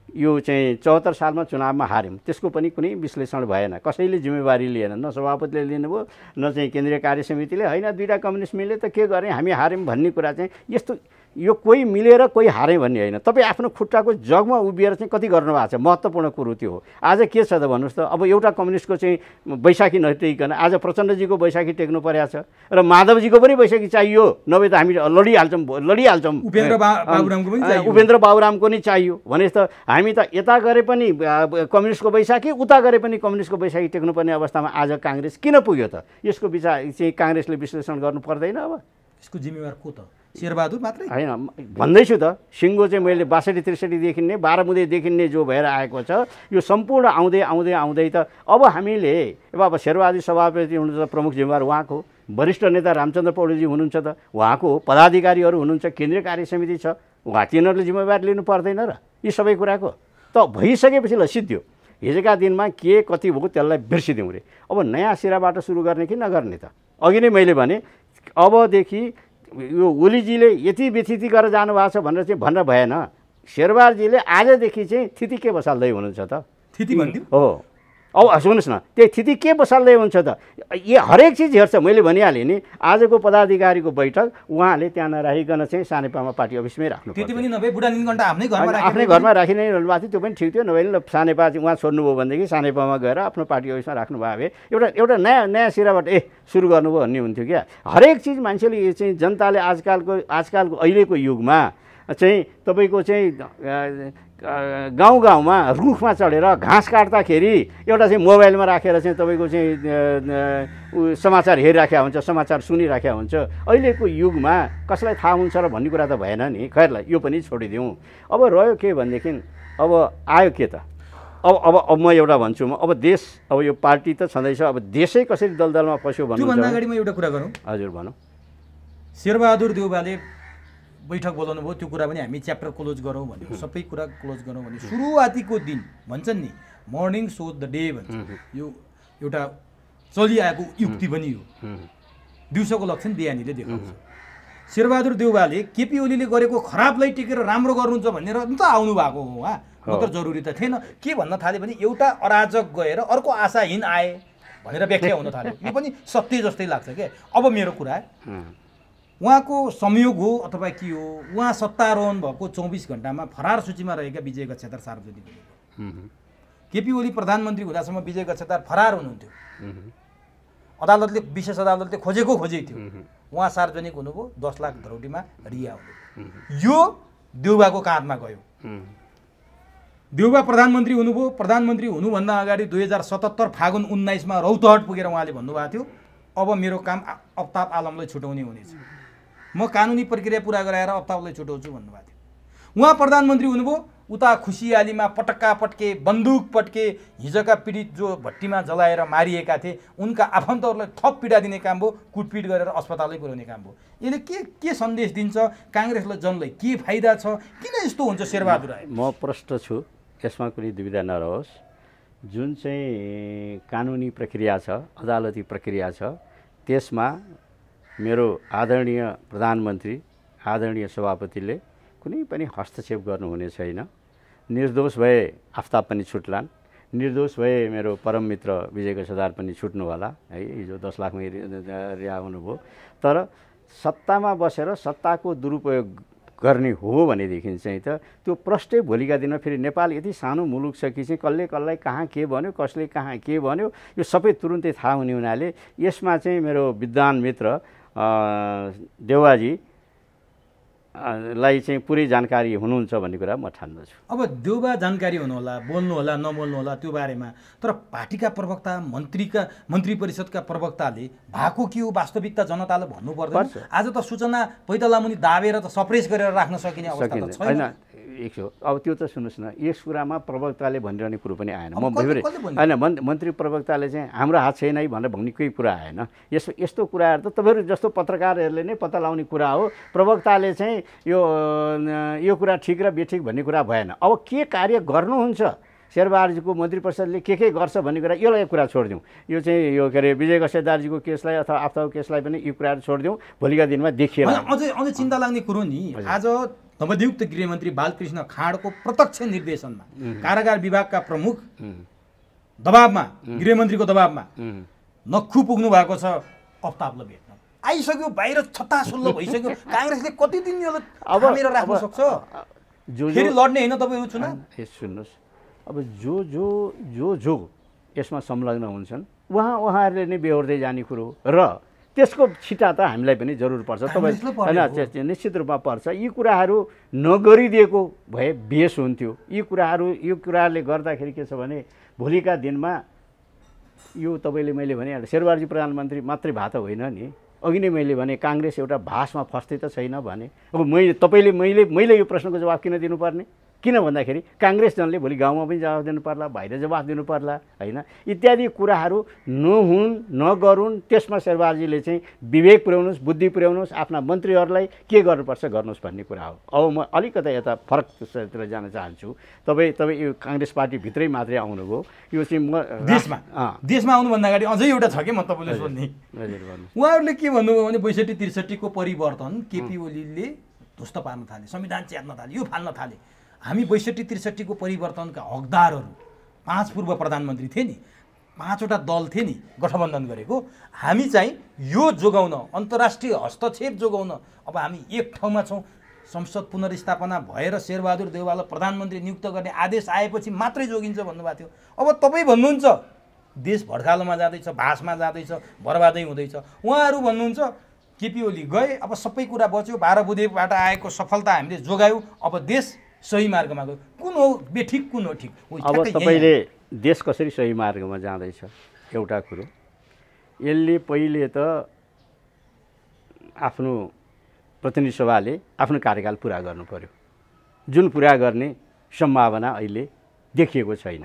यो चाहिँ 74 सालमा चुनावमा हार्यौँ, त्यसको पनि कुनै विश्लेषण भएन, कसैले जिम्मेवारी लिएन, न सभापतिले लिनुभयो न चाहिँ केन्द्रीय कार्य समितिले। होइन, 2टा कम्युनिस्ट मिले त के गर्ने, हामी हार्यौँ भन्ने कुरा चाहिँ यस्तो, यो कोही मिलेर कोही हारे भन्ने होइन। तपाईँ आफ्नो खुट्टाको जगमा उभिएर चाहिँ कति गर्नुभएको छ, महत्त्वपूर्ण कुरो त्यो हो। आज के छ त भन्नुहोस् त, अब एउटा कम्युनिस्टको चाहिँ बैशाखी नटेकिकन आज प्रचण्डजीको बैशाखी टेक्नु परेको छ र माधवजीको पनि बैशाखी चाहियो, नभए त हामी लडिहाल्छौँ। उपेन्द्र बाबुरामको नि चाहियो भने त हामी त यता गरे पनि कम्युनिस्टको बैशाखी, उता गरे पनि कम्युनिस्टको बैशाखी टेक्नुपर्ने अवस्थामा आज काङ्ग्रेस किन पुग्यो त? यसको विचार चाहिँ काङ्ग्रेसले विश्लेषण गर्नु पर्दैन। अब यसको जिम्मेवार को त? शेरबहादुर मात्रै होइन, भन्दैछु त। सिङ्गो चाहिँ मैले 62-63देखि नै 12 मुदेदेखि नै जो भएर आएको छ, यो सम्पूर्ण आउँदै त अब हामीले अब शेरबहादुर सभापति हुनुहुन्छ, प्रमुख जिम्मेवार उहाँको, वरिष्ठ नेता रामचन्द्र पौडेलजी हुनुहुन्छ त उहाँको, पदाधिकारीहरू हुनुहुन्छ, केन्द्रीय कार्य समिति छ, उहाँ तिनीहरूले जिम्मेवार लिनु पर्दैन र? यी सबै कुराको त भइसकेपछि ल सिद्धियो। हिजोका दिनमा के कति भयो त्यसलाई बिर्सिदिउँ रे। अब नयाँ सिराबाट सुरु गर्ने कि नगर्ने त? अघि नै मैले भने अबदेखि यो ओलीजीले यति व्यथिति गरेर जानुभएको छ भनेर चाहिँ भन्न भएन। शेरबहादुरजीले आजदेखि चाहिँ थिति के बसाल्दै हुनुहुन्छ त? थिति भन्दियो हो। अब सुन्नुहोस् न, त्यो थिति के बसाल्दै हुन्छ त? हरेक चिज हेर्छ। मैले भनिहालेँ नि, आजको पदाधिकारीको बैठक उहाँले त्यहाँ नराखिकन चाहिँ सानेपामा पार्टी अफिसमै राख्नु। त्यति पनि नभए बुढा निलकण्ठ आफ्नै घरमा राखिनै रहनु भएको थियो, त्यो पनि ठिक थियो। नभए सानेपा चाहिँ उहाँ छोड्नुभयो भनेदेखि सानेपामा गएर आफ्नो पार्टी अफिसमा राख्नुभयो भए एउटा नयाँ सिराबाट सुरु गर्नुभयो भन्ने हुन्थ्यो क्या। हरेक चिज मान्छेले चाहिँ जनताले आजकलको अहिलेको युगमा चाहिँ तपाईँको चाहिँ गाउँ गाउँमा रुखमा चढेर घाँस काट्दाखेरि एउटा चाहिँ मोबाइलमा राखेर चाहिँ तपाईँको चाहिँ समाचार हेरिराखेका हुन्छ, समाचार सुनिराखेका हुन्छ। अहिलेको युगमा कसलाई थाहा हुन्छ र भन्ने कुरा त भएन नि। खैरलाई यो पनि छोडिदिउँ। अब रह्यो के भनेदेखि अब आयो के त, अब म एउटा भन्छु, म अब देश, अब यो पार्टी त छँदैछ, अब देशै कसरी दलदलमा पस्यो भन्नु। त्योभन्दा अगाडि म एउटा कुरा गरौँ। हजुर भनौँ। शेरबहादुर देउवाले बैठक बोलाउनु भयो, त्यो कुरा पनि हामी च्याप्टर क्लोज गरौँ भन्यो, सबै कुरा क्लोज गरौँ भन्यो। सुरुवातीको दिन भन्छन् नि मर्निङ सो द डे भन्छ, यो एउटा चलिआएको युक्ति पनि हो। दिउँसोको लक्षण बिहानीले देखाउँछ। शेरबहादुर देउवाले केपी ओलीले गरेको खराबलाई टेकेर राम्रो गर्नुहुन्छ भनेर त आउनु भएको हो उहाँ, मात्र जरुरी त थिएन। के भन्न थाल्यो भने एउटा अराजक गएर अर्को आशाहीन आए भनेर व्याख्या हुन थाल्यो। यो पनि सत्य जस्तै लाग्छ क्या। अब मेरो कुरा उहाँको संयोग हो अथवा के हो, उहाँ सत्तारोहण भएको 24 घण्टामा फरार सूचीमा रहेका विजय गच्छेदार सार्वजनिक हुनुभयो। केपी ओली प्रधानमन्त्री हुँदासम्म विजय गच्छेदार फरार हुनुहुन्थ्यो। अदालतले, विशेष अदालतले खोजेको खोजेकै थियो। उहाँ सार्वजनिक हुनुभयो, 10 लाख धरौटीमा रिहा हुनुभयो। यो देउबाको काँधमा गयो। देउबा प्रधानमन्त्री हुनुभयो। प्रधानमन्त्री हुनुभन्दा अगाडि 2077 फागुन 19मा रौतहट पुगेर उहाँले भन्नुभएको थियो अब मेरो काम अफ्ताब आलमलाई छुटाउने हुनेछ, म कानुनी प्रक्रिया पुरा गराएर अफ्ताबलाई छुटाउँछु भन्नुभएको थियो। उहाँ प्रधानमन्त्री हुनुभयो। उता खुसियालीमा पटक्का पट्के, बन्दुक पट्के, हिजोका पीडित जो भट्टीमा जलाएर मारिएका थिए उनका आफन्तहरूलाई थप पीडा दिने काम भयो, कुटपिट गरेर अस्पतालै पुर्याउने काम भयो। यसले के सन्देश दिन्छ काङ्ग्रेसलाई, जनलाई के फाइदा छ, किन यस्तो हुन्छ शेरबहादुर राई? म प्रष्ट छु, यसमा कुनै दुविधा नरहोस्। जुन चाहिँ कानुनी प्रक्रिया छ, अदालती प्रक्रिया छ, त्यसमा मेरो आदरणीय प्रधानमन्त्री, आदरणीय सभापतिले कुनै पनि हस्तक्षेप गर्नुहुने छैन। निर्दोष भए आफ्ताब पनि छुट्लान्, निर्दोष भए मेरो परम मित्र विजय गच्छेदार पनि छुट्नु होला है। हिजो 10 लाखमा रिहा हुनुभयो। तर सत्तामा बसेर सत्ताको दुरुपयोग गर्ने हो भनेदेखि चाहिँ त त्यो प्रष्टै भोलिका दिनमा फेरि नेपाल यति सानो मुलुक छ कि चाहिँ कसलाई कहाँ के भन्यो, कसले कहाँ के भन्यो, यो सबै तुरुन्तै थाहा हुने हुनाले यसमा चाहिँ मेरो विद्वान मित्र देउवाजी लाई चाहिँ पुरै जानकारी हुनुहुन्छ भन्ने कुरा म ठान्दछु। अब देउबा जानकारी हुनुहोला, बोल्नु होला नबोल्नु होला त्यो बारेमा, तर पार्टीका प्रवक्ता, मन्त्री परिषदका प्रवक्ताले भएको के हो वास्तविकता जनतालाई भन्नु पर्दैन। आज त सूचना पैतालामुनि दाबेर त सप्रेस गरेर राख्न सकिने अवस्था त छैन। एक हो। अब त्यो त सुन्नुहोस् न, यस कुरामा प्रवक्ताले भनिरहने कुरो पनि आएन। होइन, मन्त्री प्रवक्ताले चाहिँ हाम्रो हात छैन है भनेर भन्ने केही कुरा आएन। यस्तो कुराहरू त तपाईँहरू जस्तो पत्रकारहरूले नै पत्ता लगाउने कुरा हो। प्रवक्ताले चाहिँ यो कुरा ठिक र बेठिक भन्ने कुरा भएन। अब के कार्य गर्नुहुन्छ शेरबहादुरजीको मन्त्री परिषदले के गर्छ भन्ने कुरा, यसलाई कुरा छोडिदिउँ। यो चाहिँ यो के अरे विजय गच्छेदारजीको केसलाई अथवा आफ्ताब केसलाई पनि यो कुराहरू छोडिदिउँ, भोलिका दिनमा देखिएन। अझै चिन्ता लाग्ने कुरो नि, आज नवनियुक्त गृहमन्त्री बालकृष्ण खाँडको प्रत्यक्ष निर्देशनमा कारागार विभागका प्रमुख दबाबमा, गृहमन्त्रीको दबाबमा नक्खु पुग्नु भएको छ आफ्ताबलाई भेट्न। आइसक्यो, बाहिर छत्तासुल्लो भइसक्यो। काङ्ग्रेसले कति दिन यसलाई थामेर राख्न सक्छ? फेरि लड्ने होइन तपाईँहरू चुनाव? सुन्नुहोस्, अब जो यसमा संलग्न हुन्छन् उहाँहरूले नै बेहोर्दै जाने कुरो र त्यसको छिटा त हामीलाई पनि जरुर पर्छ। तपाईँ होइन, निश्चित रूपमा पर्छ। यी कुराहरू नगरिदिएको भए बेस हुन्थ्यो। यो कुराहरूले गर्दाखेरि के छ भने भोलिका दिनमा यो तपाईँले मैले भने शेरबहादुरजी प्रधानमन्त्री मात्रै भए त होइन नि। अघि नै मैले भने काङ्ग्रेस एउटा भासमा फस्दै त छैन भने। अब मैले यो प्रश्नको जवाब किन दिनुपर्ने? किन भन्दाखेरि काङ्ग्रेस जनले भोलि गाउँमा पनि जवाफ दिनु पर्ला, बाहिर जवाफ दिनु पर्ला होइन। इत्यादि कुराहरू नहुन्, नगरून्। त्यसमा शेरबहादुरजीले चाहिँ विवेक पुर्याउनुहोस्, बुद्धि पुर्याउनुहोस्, आफ्ना मन्त्रीहरूलाई के गर्नुपर्छ गर्नुहोस् भन्ने कुरा हो। अब म अलिकता यता फरकतिर जान चाहन्छु। तपाईँ यो काङ्ग्रेस पार्टीभित्रै मात्रै आउनुभयो। यो चाहिँ म देशमा आउनुभन्दा अगाडि अझै एउटा छ कि म तपाईँले सोध्ने। उहाँहरूले के भन्नुभयो भने 62-63 को परिवर्तन केपी ओलीले ध्वस्त पार्न थाले, संविधान च्यात्न थाले, यो फाल्न थाले। हामी 62-63 को परिवर्तनका हकदारहरू 5 पूर्व प्रधानमन्त्री थिए नि, 5वटा दल थिए नि गठबन्धन गरेको। हामी चाहिँ यो जोगाउन, अन्तर्राष्ट्रिय हस्तक्षेप जोगाउन अब हामी एक ठाउँमा छौँ। संसद पुनर्स्थापना भएर शेरबहादुर देउवालाई प्रधानमन्त्री नियुक्त गर्ने आदेश आएपछि मात्रै जोगिन्छ भन्नुभएको थियो। अब तपाईँ भन्नुहुन्छ देश भड्कालोमा जाँदैछ, भासमा जाँदैछ, बर्बादै हुँदैछ। उहाँहरू भन्नुहुन्छ केपी ओली गए, अब सबै कुरा बच्यो, 12 बुँदेबाट आएको सफलता हामीले जोगायौँ, अब देश सही मार्गमा गयो? कुन हो बेठिक, कुन हो ठिक? अब तपाईँले देश कसरी सही मार्गमा जाँदैछ एउटा कुरो, यसले पहिले त आफ्नो प्रतिनिधि सभाले आफ्नो कार्यकाल पुरा गर्नु पर्यो, जुन पुरा गर्ने सम्भावना अहिले देखिएको छैन।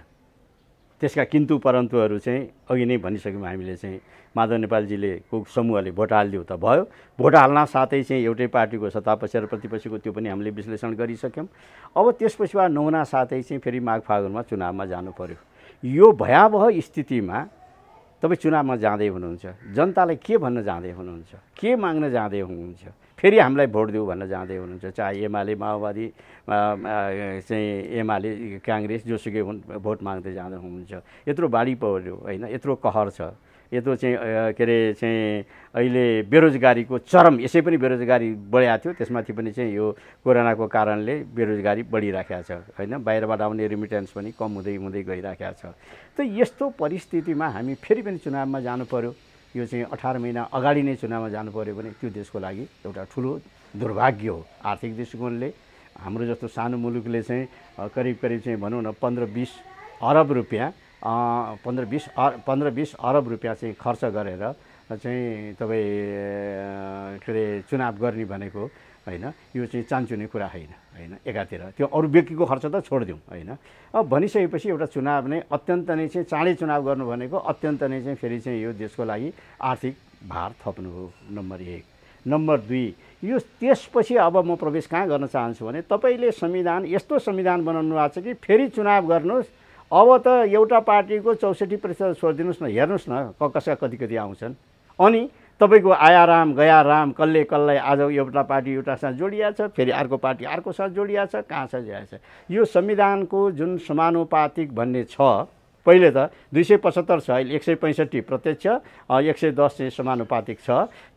त्यसका किन्तु परन्तुहरू चाहिँ अघि नै भनिसक्यौँ हामीले चाहिँ माधव नेपालजीले को समूहले भोट हालिदियो त भयो, भोट हाल्न साथै चाहिँ एउटै पार्टीको सत्तापक्ष र प्रतिपक्षको त्यो पनि हामीले विश्लेषण गरिसक्यौँ। अब त्यसपछि नहुना साथै चाहिँ फेरि माघ फागुनमा चुनावमा जानु पर्यो। यो भयावह स्थितिमा तपाईँ चुनावमा जाँदै हुनुहुन्छ, जनतालाई के भन्न जाँदै हुनुहुन्छ, के माग्न जाँदै हुनुहुन्छ, फेरि हामीलाई भोट देऊ भन्न जाँदै हुनुहुन्छ। चाहे एमाले माओवादी चाहिँ एमाले काङ्ग्रेस जोसुकै हुन्, भोट माग्दै जाँदै हुनुहुन्छ। यत्रो बाढी पर्यो होइन, यत्रो कहर छ, यत्रो चाहिँ के अरे चाहिँ अहिले बेरोजगारीको चरम, यसै पनि बेरोजगारी बढिएको थियो, त्यसमाथि पनि चाहिँ यो कोरोनाको कारणले बेरोजगारी बढिराखेको छ होइन, बाहिरबाट आउने रिमिटेन्स पनि कम हुँदै हुँदै गइराखेको छ। त यस्तो परिस्थितिमा हामी फेरि पनि चुनावमा जानु पर्यो, यो चाहिँ 18 महिना अगाडि नै चुनावमा जानु पर्यो भने त्यो देशको लागि एउटा ठुलो दुर्भाग्य हो। आर्थिक दृष्टिकोणले हाम्रो जस्तो सानो मुलुकले चाहिँ करिब चाहिँ भनौँ न 15-20 अरब रुपियाँ 15-20 अरब रुपियाँ चाहिँ खर्च गरेर चाहिँ तपाईँ के अरे चुनाव गर्ने भनेको होइन, यो चाहिँ चान्चुने कुरा होइन एकातिर। त्यो अरू व्यक्तिको खर्च त छोडिदिउँ होइन। अब भनिसकेपछि एउटा चुनाव नै अत्यन्त नै चाहिँ चाँडै चुनाव गर्नु भनेको अत्यन्त नै चाहिँ फेरि चाहिँ यो देशको लागि आर्थिक भार थप्नु हो, नम्बर 1। नम्बर 2, यो त्यसपछि अब म प्रवेश कहाँ गर्न चाहन्छु भने तपाईँले संविधान यस्तो संविधान बनाउनु भएको छ कि फेरि चुनाव गर्नुहोस्। अब त एउटा पार्टीको 64% छोडिदिनुहोस् न, हेर्नुहोस् न कसका कति आउँछन्। अनि तपाईँको आयाराम गयाराम कसलाई आज एउटा पार्टी एउटासँग जोडिया छ, फेरि अर्को पार्टी अर्कोसँग जोडिया छ, कहाँ छ जोडिया छ। यो संविधानको जुन समानुपातिक भन्ने छ, पहिले त 275 छ, अहिले 165 प्रत्यक्ष, 110 चाहिँ समानुपातिक छ।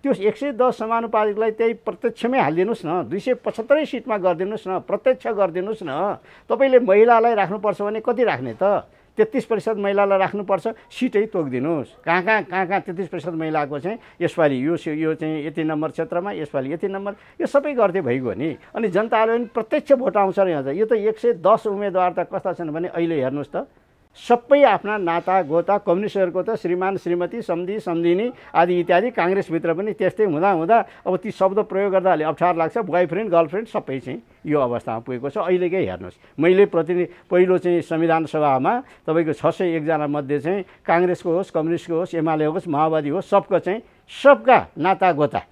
त्यो 110 समानुपातिकलाई त्यही प्रत्यक्षमै हालिदिनुहोस् न, 275 सिटमा गरिदिनुहोस् न, प्रत्यक्ष गरिदिनुहोस् न। तपाईँले महिलालाई राख्नुपर्छ भने कति राख्ने त? 33% महिलालाई राख्नुपर्छ, सिटै तोकिदिनुहोस्। कहाँ 33% महिलाको चाहिँ यसपालि यो चाहिँ यति नम्बर क्षेत्रमा, यसपालि यति नम्बर, यो सबै गर्दै भइगयो नि। अनि जनताले पनि प्रत्यक्ष भोट आउँछ र यहाँ यो त 110 उम्मेदवार त कस्ता छन् भने अहिले हेर्नुहोस् त, सबै आफ्ना नाता गोता, कम्युनिस्टहरूको त श्रीमान श्रीमती सम्धी सम्धिनी आदि इत्यादि, काङ्ग्रेसभित्र पनि त्यस्तै हुँदा अब ती शब्द प्रयोग गर्दा अलि अप्ठ्यारो लाग्छ, बोयफ्रेन्ड गर्लफ्रेन्ड सबै चाहिँ यो अवस्थामा पुगेको छ अहिलेकै। हेर्नुहोस्, मैले पहिलो चाहिँ संविधान सभामा तपाईँको 601 जना मध्ये चाहिँ काङ्ग्रेसको होस्, कम्युनिस्टको होस्, एमाले होस्, माओवादी होस्, सबका नाता गोता,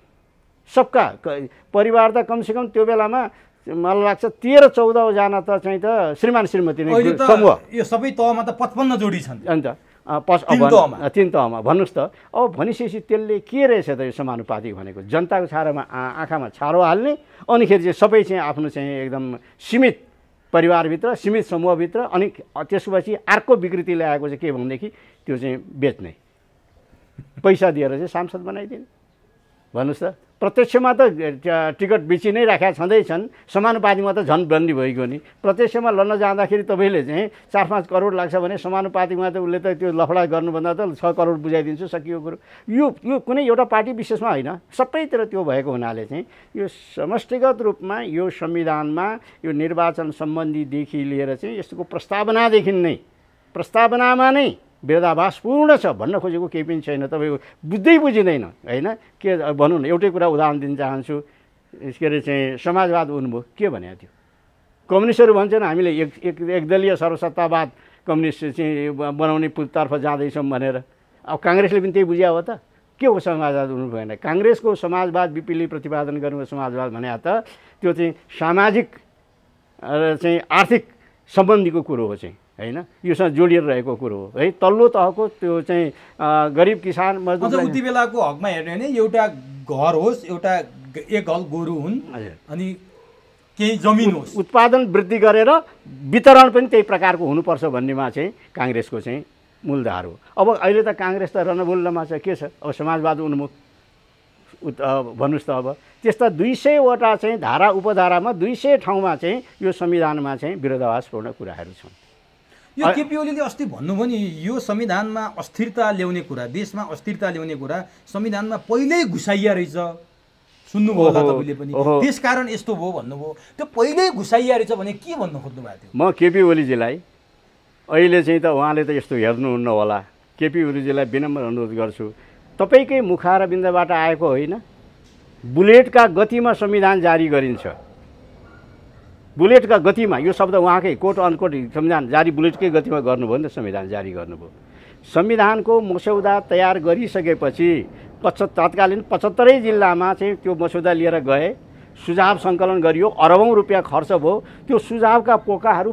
सबका परिवार त कमसेकम त्यो बेलामा मलाई लाग्छ 13-14 जना त चाहिँ त श्रीमान श्रीमती नै समूह। यो सबै तहमा त 55 जोडी छन् अन्त 3 तहमा भन्नुहोस् त। अब भनिसकेपछि त्यसले के रहेछ त यो समानुपातिक भनेको? जनताको आँखामा छारो हाल्ने, अनिखेरि चाहिँ सबै चाहिँ आफ्नो चाहिँ एकदम सीमित परिवारभित्र, सीमित समूहभित्र, अनि त्यसपछि अर्को विकृति ल्याएको चाहिँ के भनेदेखि त्यो चाहिँ बेच्ने, पैसा दिएर चाहिँ सांसद बनाइदिने। भन्नुहोस् त, प्रत्यक्षमा त टिकट बेची नै राखेका छँदैछन्, समानुपातिकमा त झन् बन्दी भइगयो नि। प्रत्यक्षमा लड्न जाँदाखेरि तपाईँले चाहिँ 4-5 करोड लाग्छ भने समानुपातिकमा त उसले त त्यो लफडा गर्नुभन्दा त 6 करोड बुझाइदिन्छु, सकियो कुरो। यो कुनै एउटा पार्टी विशेषमा होइन, सबैतिर त्यो भएको हुनाले चाहिँ यो समष्टिगत रूपमा यो संविधानमा यो निर्वाचन सम्बन्धीदेखि लिएर चाहिँ यसको प्रस्तावनामा नै विरोधाभासपूर्ण छ भन्न खोजेको केही पनि छैन। तपाईँको बुझिँदैन होइन। के भनौँ न, एउटै कुरा उदाहरण दिन चाहन्छु, के अरे चाहिँ समाजवाद उन्मुख के भनेको थियो? कम्युनिस्टहरू भन्छन् हामीले एकदलीय सर्वसत्तावाद कम्युनिस्ट चाहिँ बनाउने तर्फ जाँदैछौँ भनेर। अब काङ्ग्रेसले पनि त्यही बुझ्या हो त? के हो समाजवाद उन्मुख भनेर? काङ्ग्रेसको समाजवाद विपिले प्रतिपादन गर्नुको समाजवाद भने त त्यो चाहिँ सामाजिक चाहिँ आर्थिक सम्बन्धीको कुरो हो चाहिँ होइन, योसँग जोडिएर रहेको कुरो हो है। तल्लो तहको त्यो चाहिँ गरिब किसान मजदुर उति बेलाको हकमा हेर्ने भने एउटा घर होस्, एउटा एक हल गोरु हुन्, अनि केही जमिन होस्, उत्पादन वृद्धि गरेर वितरण पनि त्यही प्रकारको हुनुपर्छ भन्नेमा चाहिँ काङ्ग्रेसको चाहिँ मूलधार हो। अब अहिले त काङ्ग्रेस त रणभुल्लमा छ, के छ अब समाजवाद उन्मुख भन्नुहोस् त। अब त्यस्ता 200 वटा चाहिँ धारा उपधारामा 200 ठाउँमा चाहिँ यो संविधानमा चाहिँ विरोधाभासपूर्ण कुराहरू छन्। यो केपी ओलीले अस्ति भन्नुभयो नि, यो संविधानमा अस्थिरता ल्याउने कुरा, देशमा अस्थिरता ल्याउने कुरा संविधानमा पहिल्यै घुसाइया रहेछ, सुन्नुभयो होला तपाईँले पनि, त्यसकारण यस्तो भयो भन्नुभयो। त्यो पहिल्यै घुसाइया रहेछ भने के भन्नु खोज्नु भएको थियो? म केपी ओलीजीलाई अहिले चाहिँ त उहाँले त यस्तो हेर्नुहुन्न होला, केपी ओलीजीलाई विनम्र अनुरोध गर्छु, तपाईँकै मुखा र बिन्दबाट आएको होइन, बुलेटका गतिमा संविधान जारी गरिन्छ। बुलेटका गतिमा, यो शब्द उहाँकै कोट अनकोट संविधान जारी बुलेटकै गतिमा गर्नुभयो नि त, संविधान जारी गर्नुभयो। संविधानको मस्यौदा तयार गरिसकेपछि तत्कालीन 75 जिल्लामा चाहिँ त्यो मस्यौदा लिएर गए, सुझाव सङ्कलन गरियो, अरबौँ रुपियाँ खर्च भयो। त्यो सुझावका पोकाहरू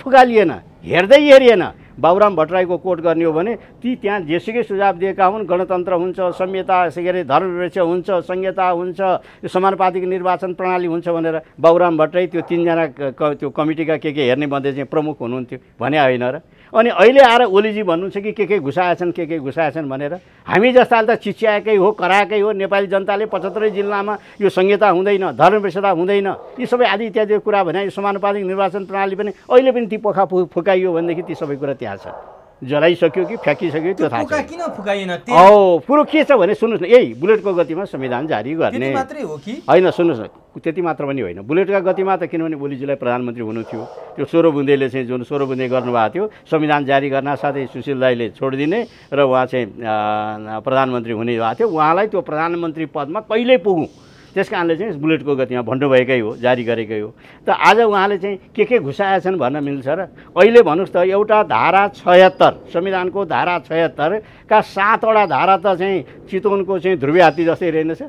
फुकालिएन, हेर्दै हेरिएन। बाबुराम भट्टराईको कोट गर्ने हो भने ती त्यहाँ जेसुकै सुझाव दिएका हुन्, गणतन्त्र हुन्छ, संहिता के अरे धर्मनिरपेक्ष हुन्छ, संहिता हुन्छ, यो समानुपातिक निर्वाचन प्रणाली हुन्छ भनेर बाबुराम भट्टराई त्यो 3 जना त्यो कमिटीका के हेर्ने मध्ये चाहिँ प्रमुख हुनुहुन्थ्यो भने होइन र? अनि अहिले आएर ओलीजी भन्नुहुन्छ कि के घुसाएछन् भनेर। हामी जस्ताले त चिच्याएकै हो, कराएकै हो। नेपाली जनताले 75 जिल्लामा यो संहिता हुँदैन, धर्मनिरपेक्षता हुँदैन, यी सबै आदि इत्यादि कुरा भने, यो समानुपातिक निर्वाचन प्रणाली पनि अहिले पनि ती पोखा फुकाइयो भनेदेखि ती सबै कुरा त्यहाँ छ। जलाइसक्यो कि फ्याँकिसक्यो त्यो थाहा छैन। किन फुकाइएन? कुरो के छ भने सुन्नुहोस् न, यही बुलेटको गतिमा संविधान जारी गर्ने मात्रै हो कि होइन? सुन्नुहोस् न, त्यति मात्र पनि होइन। बुलेटका गतिमा त किनभने ओलीजीलाई प्रधानमन्त्री हुनु थियो, त्यो 16 बुँदेले चाहिँ जुन 16 बुँदे गर्नुभएको थियो, संविधान जारी गर्न साथै सुशील दाईले छोडिदिने र उहाँ चाहिँ प्रधानमन्त्री हुने भएको थियो। उहाँलाई त्यो प्रधानमन्त्री पदमा कहिल्यै पुगौँ, त्यस कारणले चाहिँ बुलेटको गतिमा भन्नुभएकै हो, जारी गरेकै हो। त आज उहाँले चाहिँ के घुसाएछन् भन्न मिल्छ र? अहिले भन्नुहोस् त, एउटा धारा 76 संविधानको धारा 76 का 7वटा धारा त चाहिँ चितवनको चाहिँ ध्रुवे हात्ती जस्तै रहेनछ।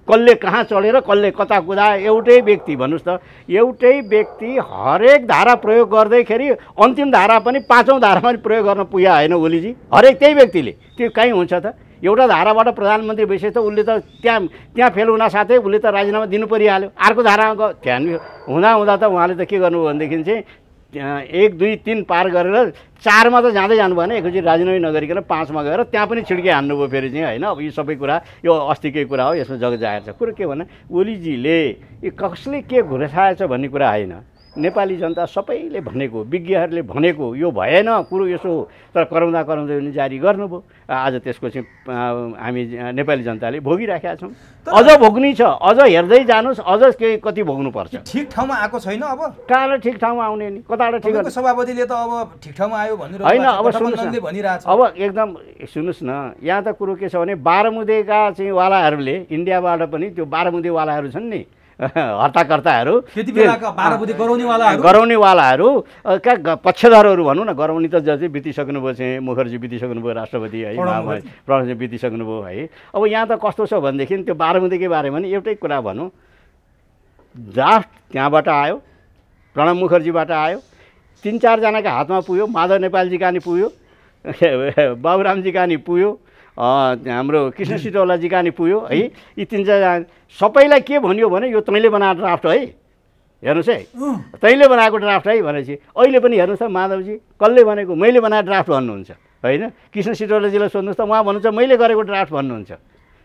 कसले कहाँ चढेर कसले कता कुदाए, एउटै व्यक्ति भन्नुहोस् त, एउटै व्यक्ति हरेक धारा प्रयोग गर्दैखेरि अन्तिम धारा पनि 5औँ धारामा पनि प्रयोग गर्न पुगे होइन ओलीजी? हरेक त्यही व्यक्तिले, त्यो कहीँ हुन्छ त? एउटा धाराबाट प्रधानमन्त्री भइसक्यो त उसले त त्यहाँ फेल हुन साथै उसले त राजीनामा दिनु परिहाल्यो। अर्को धारामा ध्यान हुँदा त उहाँले त के गर्नुभयो भनेदेखि चाहिँ 1, 2, 3 पार गरेर 4मा त जाँदै जानु भएन, एकैचोटि राजीनामै नगरिकन 5मा गएर त्यहाँ पनि छिड्के हान्नुभयो फेरि चाहिँ होइन। अब यो सबै कुरा यो अस्तिकै कुरा हो, यसमा जग जाहेर छ। कुरो के भने ओलीजीले यो कसले के घुसाएछ भन्ने कुरा होइन, नेपाली जनता सबैले भनेको, विज्ञहरूले भनेको यो भएन कुरो यसो, तर कराउँदा पनि जारी गर्नुभयो। आज त्यसको चाहिँ हामी नेपाली जनताले भोगिराखेका छौँ, अझ भोग्नी छ, अझ हेर्दै जानुहोस्, अझ कति भोग्नुपर्छ। ठिक ठाउँमा आएको छैन। अब कहाँबाट ठिक ठाउँमा आउने नि? कताबाट ठिक? सभापतिले त अब ठिक ठाउँमा आयो भनिरहेको होइन। अब सुन्नुहोस् न, भनिरहेछ। अब एकदम सुन्नुहोस् न, यहाँ त कुरो के छ भने बाह्रमुदेका चाहिँ वालाहरूले, इन्डियाबाट पनि त्यो बाह्रमुदेवालाहरू छन् नि, हर्ताकर्ताहरू, गराउनेवालाहरू क्या पक्षधरहरू भनौँ न, गराउने त जति बितिसक्नुभयो चाहिँ मुखर्जी बितिसक्नुभयो, राष्ट्रपति है, प्रणवजी बितिसक्नुभयो है। अब यहाँ त कस्तो छ भनेदेखि त्यो बाह्रमुदेकै बारेमा नि एउटै कुरा भनौँ, ड्राफ्ट त्यहाँबाट आयो, प्रणब मुखर्जीबाट आयो, 3-4 जनाका हातमा पुग्यो, माधव नेपालजी कहाँ नि पुग्यो, बाबुरामजी कहाँ नि पुग्यो, हाम्रो कृष्ण सिटौलाजी कहाँ नि पुग्यो है। यी 3-4 सबैलाई के भन्यो भने यो तैँले बनाएको ड्राफ्ट है, हेर्नुहोस् है, तैँले बनाएको ड्राफ्ट है भनेपछि अहिले पनि हेर्नुहोस् त माधवजी कसले भनेको मैले बनाएको ड्राफ्ट भन्नुहुन्छ होइन। कृष्ण सिटौलाजीलाई सोध्नुहोस् त, उहाँ भन्नुहुन्छ मैले गरेको ड्राफ्ट भन्नुहुन्छ।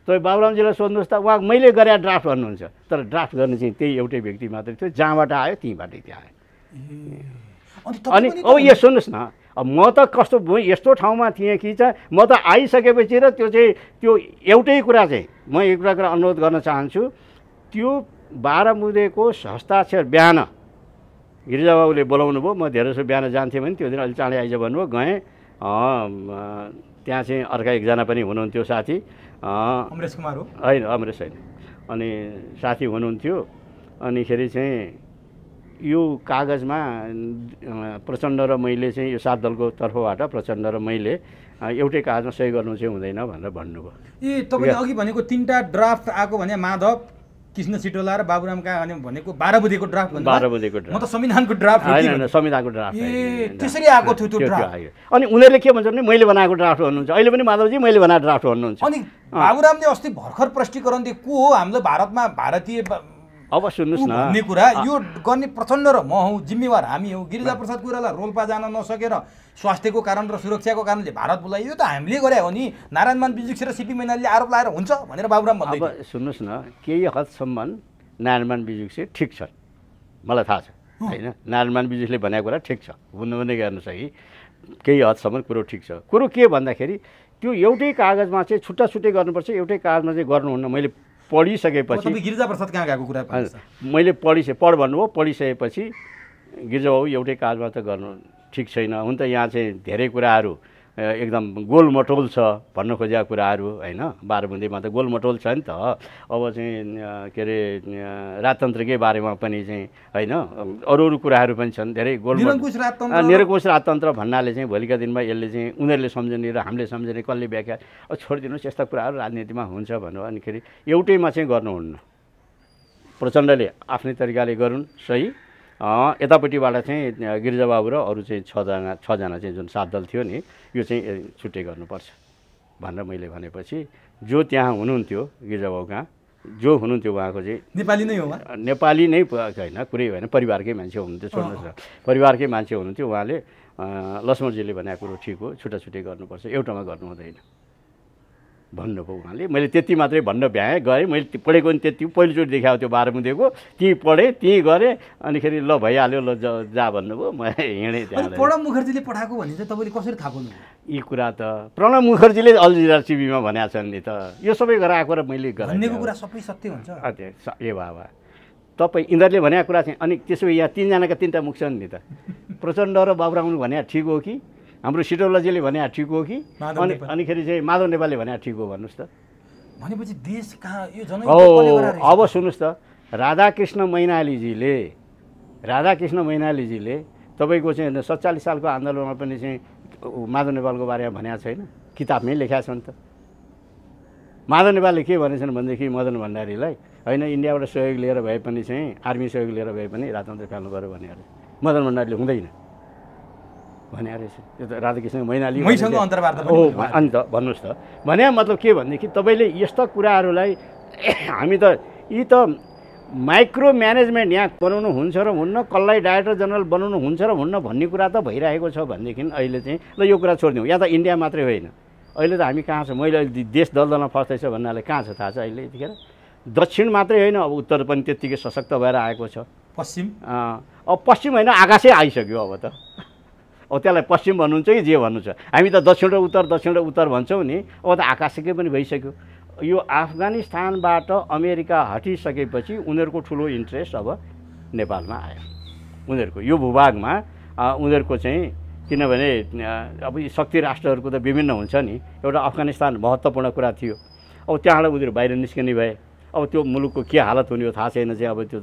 तपाईँ बाबुरामजीलाई सोध्नुहोस् त, उहाँ मैले गरेको ड्राफ्ट भन्नुहुन्छ। तर ड्राफ्ट गर्ने चाहिँ त्यही एउटै व्यक्ति मात्रै थियो, जहाँबाट आयो त्यहीँबाटै त्यहाँ आयो। अनि अब यो सुन्नुहोस् न, अब म त कस्तो यस्तो ठाउँमा थिएँ कि चाहिँ म त आइसकेपछि र त्यो चाहिँ त्यो एउटै कुरा चाहिँ म एक कुरा अनुरोध गर्न चाहन्छु, त्यो बाह्रमुदेको हस्ताक्षर बिहान गिरिजाबाबुले बोलाउनु भयो, म धेरै जसो बिहान जान्थेँ भने त्यो दिन अलिक चाँडै आइज भन्नुभयो, गएँ। त्यहाँ चाहिँ अर्का एकजना पनि हुनुहुन्थ्यो साथी, अमरेश कुमार हो होइन, अमरेश होइन, अनि साथी हुनुहुन्थ्यो। अनिखेरि चाहिँ यो कागजमा प्रचण्ड र मैले चाहिँ यो 7 दलको तर्फबाट प्रचण्ड र मैले एउटै कागजमा सही गर्नु चाहिँ हुँदैन भनेर भन्नुभयो। ए तपाईँले अघि भनेको 3टा ड्राफ्ट आएको भने माधव, कृष्ण सिटौला र बाबुरामका भनेको 12 बुँदेको ड्राफ्ट भन्नु। 12 बुँदेको ड्राफ्ट, म त संविधानको ड्राफ्ट होइन, संविधानको ड्राफ्ट। ए त्यसरी आएको थियो त्यो ड्राफ्ट। अनि उनीहरूले के भन्छ भने मैले बनाएको ड्राफ्ट भन्नुहुन्छ, अहिले पनि माधवजी मैले बनाएको ड्राफ्ट भन्नुहुन्छ। अनि बाबुरामले अस्ति भर्खर प्रष्टीकरण दिए को हो हाम्रो भारतमा भारतीय अब सुन्नुहोस् न भन्ने कुरा, यो गर्ने प्रचण्ड र म हौँ, जिम्मेवार हामी हौँ। गिरिजाप्रसाद कोइराला रोल्पा जान नसकेर स्वास्थ्यको कारण र सुरक्षाको कारणले भारत बोलाइयो, त हामीले गरे हो नि। नारायणमान बिजुक्सी र सिपी मैनालीले आरोप लगाएर हुन्छ भनेर बाबुराम भन्दै। अब सुन्नुहोस् न, केही हदसम्म नारायणमान बिजुक्सी ठिक छ, मलाई थाहा छ होइन, नारायणमान बिजुक्सीले भनेको कुरा ठिक छ, भन्ने गर्नुहोस् है, केही हदसम्म कुरो ठिक छ। कुरो के भन्दाखेरि त्यो एउटै कागजमा चाहिँ छुट्टा छुट्टै गर्नुपर्छ, एउटै कागजमा चाहिँ गर्नुहुन्न। मैले पढिसकेपछि तपाईँ गिरिजाप्रसाद कहाँ गएको कुरा मैले पढ भन्नुभयो। पढिसकेपछि गिरिजाबाबु एउटै काजमा त गर्नु ठिक छैन, हुन त यहाँ चाहिँ धेरै कुराहरू एकदम गोलमटोल छ भन्न खोजेका कुराहरू होइन। बाह्रबुन्देमा त गोलमटोल छ नि त। अब चाहिँ के अरे राजतन्त्रकै बारेमा पनि चाहिँ होइन अरू कुराहरू पनि छन् धेरै। निरङ्कुश राजतन्त्र भन्नाले चाहिँ भोलिका दिनमा यसले चाहिँ उनीहरूले सम्झने र हामीले सम्झने कसले व्याख्या छोडिदिनुहोस् यस्ता कुराहरू राजनीतिमा हुन्छ भन्नु अनिखेरि एउटैमा चाहिँ गर्नुहुन्न। प्रचण्डले आफ्नै तरिकाले गरून् सही, यतापट्टिबाट चाहिँ गिरिजाबाबु र अरू चाहिँ छजना चाहिँ जुन 7 दल थियो नि यो चाहिँ छुट्टै गर्नुपर्छ भनेर मैले भनेपछि जो त्यहाँ हुनुहुन्थ्यो गिरिजाबाबु कहाँ जो हुनुहुन्थ्यो उहाँको चाहिँ नेपाली नै हो, नेपाली नै होइन कुरै होइन, परिवारकै मान्छे हुनुहुन्थ्यो। छोड्नुहोस् न, परिवारकै मान्छे हुनुहुन्थ्यो। उहाँले लक्ष्मणजीले भनेको कुरो ठिक हो, छुट्टा छुट्टै गर्नुपर्छ, एउटामा गर्नु हुँदैन भन्नुभयो उहाँले। मैले त्यति मात्रै भन्न भ्याएँ गएँ। मैले पढेको नि त्यति पहिलोचोटि देखाएको त्यो बाह्रबुन्देको त्यहीँ पढेँ त्यहीँ गरेँ। अनिखेरि ल भइहाल्यो ल जा भन्नुभयो, म हिँडेँ त्यहाँ। प्रणब मुखर्जीले पठाएको भने चाहिँ तपाईँले कसरी थाहा पाउनु? यी कुरा त प्रणब मुखर्जीले अल जजिरा टिभीमा भनेको छन् नि त। यो सबै गराएको र मैले भनेको कुरा सबै सत्य हुन्छ। ए बाबा तपाईँ यिनीहरूले भनेको कुरा चाहिँ अनि त्यसो भए यहाँ 3 जनाका 3टा मुख छन् नि त। प्रचण्ड र बाबुरामले भने ठिक हो कि हाम्रो सिटौलाजीले भने ठिक हो कि अनिखेरि चाहिँ माधव नेपालले भने ठिक हो भन्नुहोस् त। भनेपछि देश कहाँ यो जनयुद्ध अब सुन्नुहोस् त, राधाकृष्ण मैनालीजीले तपाईँको चाहिँ 47 सालको आन्दोलनमा पनि चाहिँ माधव नेपालको बारेमा भनेको छैन, किताबमै लेखेका छन् त। माधव नेपालले के भनेछन् भनेदेखि मदन भण्डारीलाई होइन इन्डियाबाट सहयोग लिएर भए पनि चाहिँ आर्मी सहयोग लिएर भए पनि राजतन्त्र फाल्नु पऱ्यो भने मदन भण्डारीले हुँदैन भने रहेछ। त्यो त राधाकृष्ण मैनाली अनि त भन्नुहोस् त। भने मतलब के भनेदेखि तपाईँले यस्ता कुराहरूलाई हामी त यी त माइक्रो म्यानेजमेन्ट यहाँ बनाउनु हुन्छ र हुन्न, कसलाई डाइरेक्टर जनरल बनाउनु हुन्छ र हुन्न भन्ने कुरा त भइरहेको छ भनेदेखि अहिले चाहिँ ल यो कुरा छोडिदिउँ। यहाँ त इन्डिया मात्रै होइन, अहिले त हामी कहाँ छ, मैले अहिले देश दलदलमा फस्दैछ भन्नाले कहाँ छ थाहा छ अहिले यतिखेर? दक्षिण मात्रै होइन, अब उत्तर पनि त्यत्तिकै सशक्त भएर आएको छ। पश्चिम अब पश्चिम होइन आकाशै आइसक्यो अब त। अब त्यसलाई पश्चिम भन्नुहुन्छ कि जे भन्नु छ, हामी त दक्षिण र उत्तर भन्छौँ नि, अब त आकाशकै पनि भइसक्यो। यो अफगानिस्तानबाट अमेरिका हटिसकेपछि उनीहरूको ठुलो इन्ट्रेस्ट अब नेपालमा आयो। उनीहरूको यो भूभागमा उनीहरूको चाहिँ किनभने अब शक्ति राष्ट्रहरूको त विभिन्न हुन्छ नि, एउटा अफगानिस्तान महत्त्वपूर्ण कुरा थियो। अब त्यहाँबाट उनीहरू बाहिर निस्किने भए। अब त्यो मुलुकको के हालत हुने हो थाहा छैन चाहिँ। अब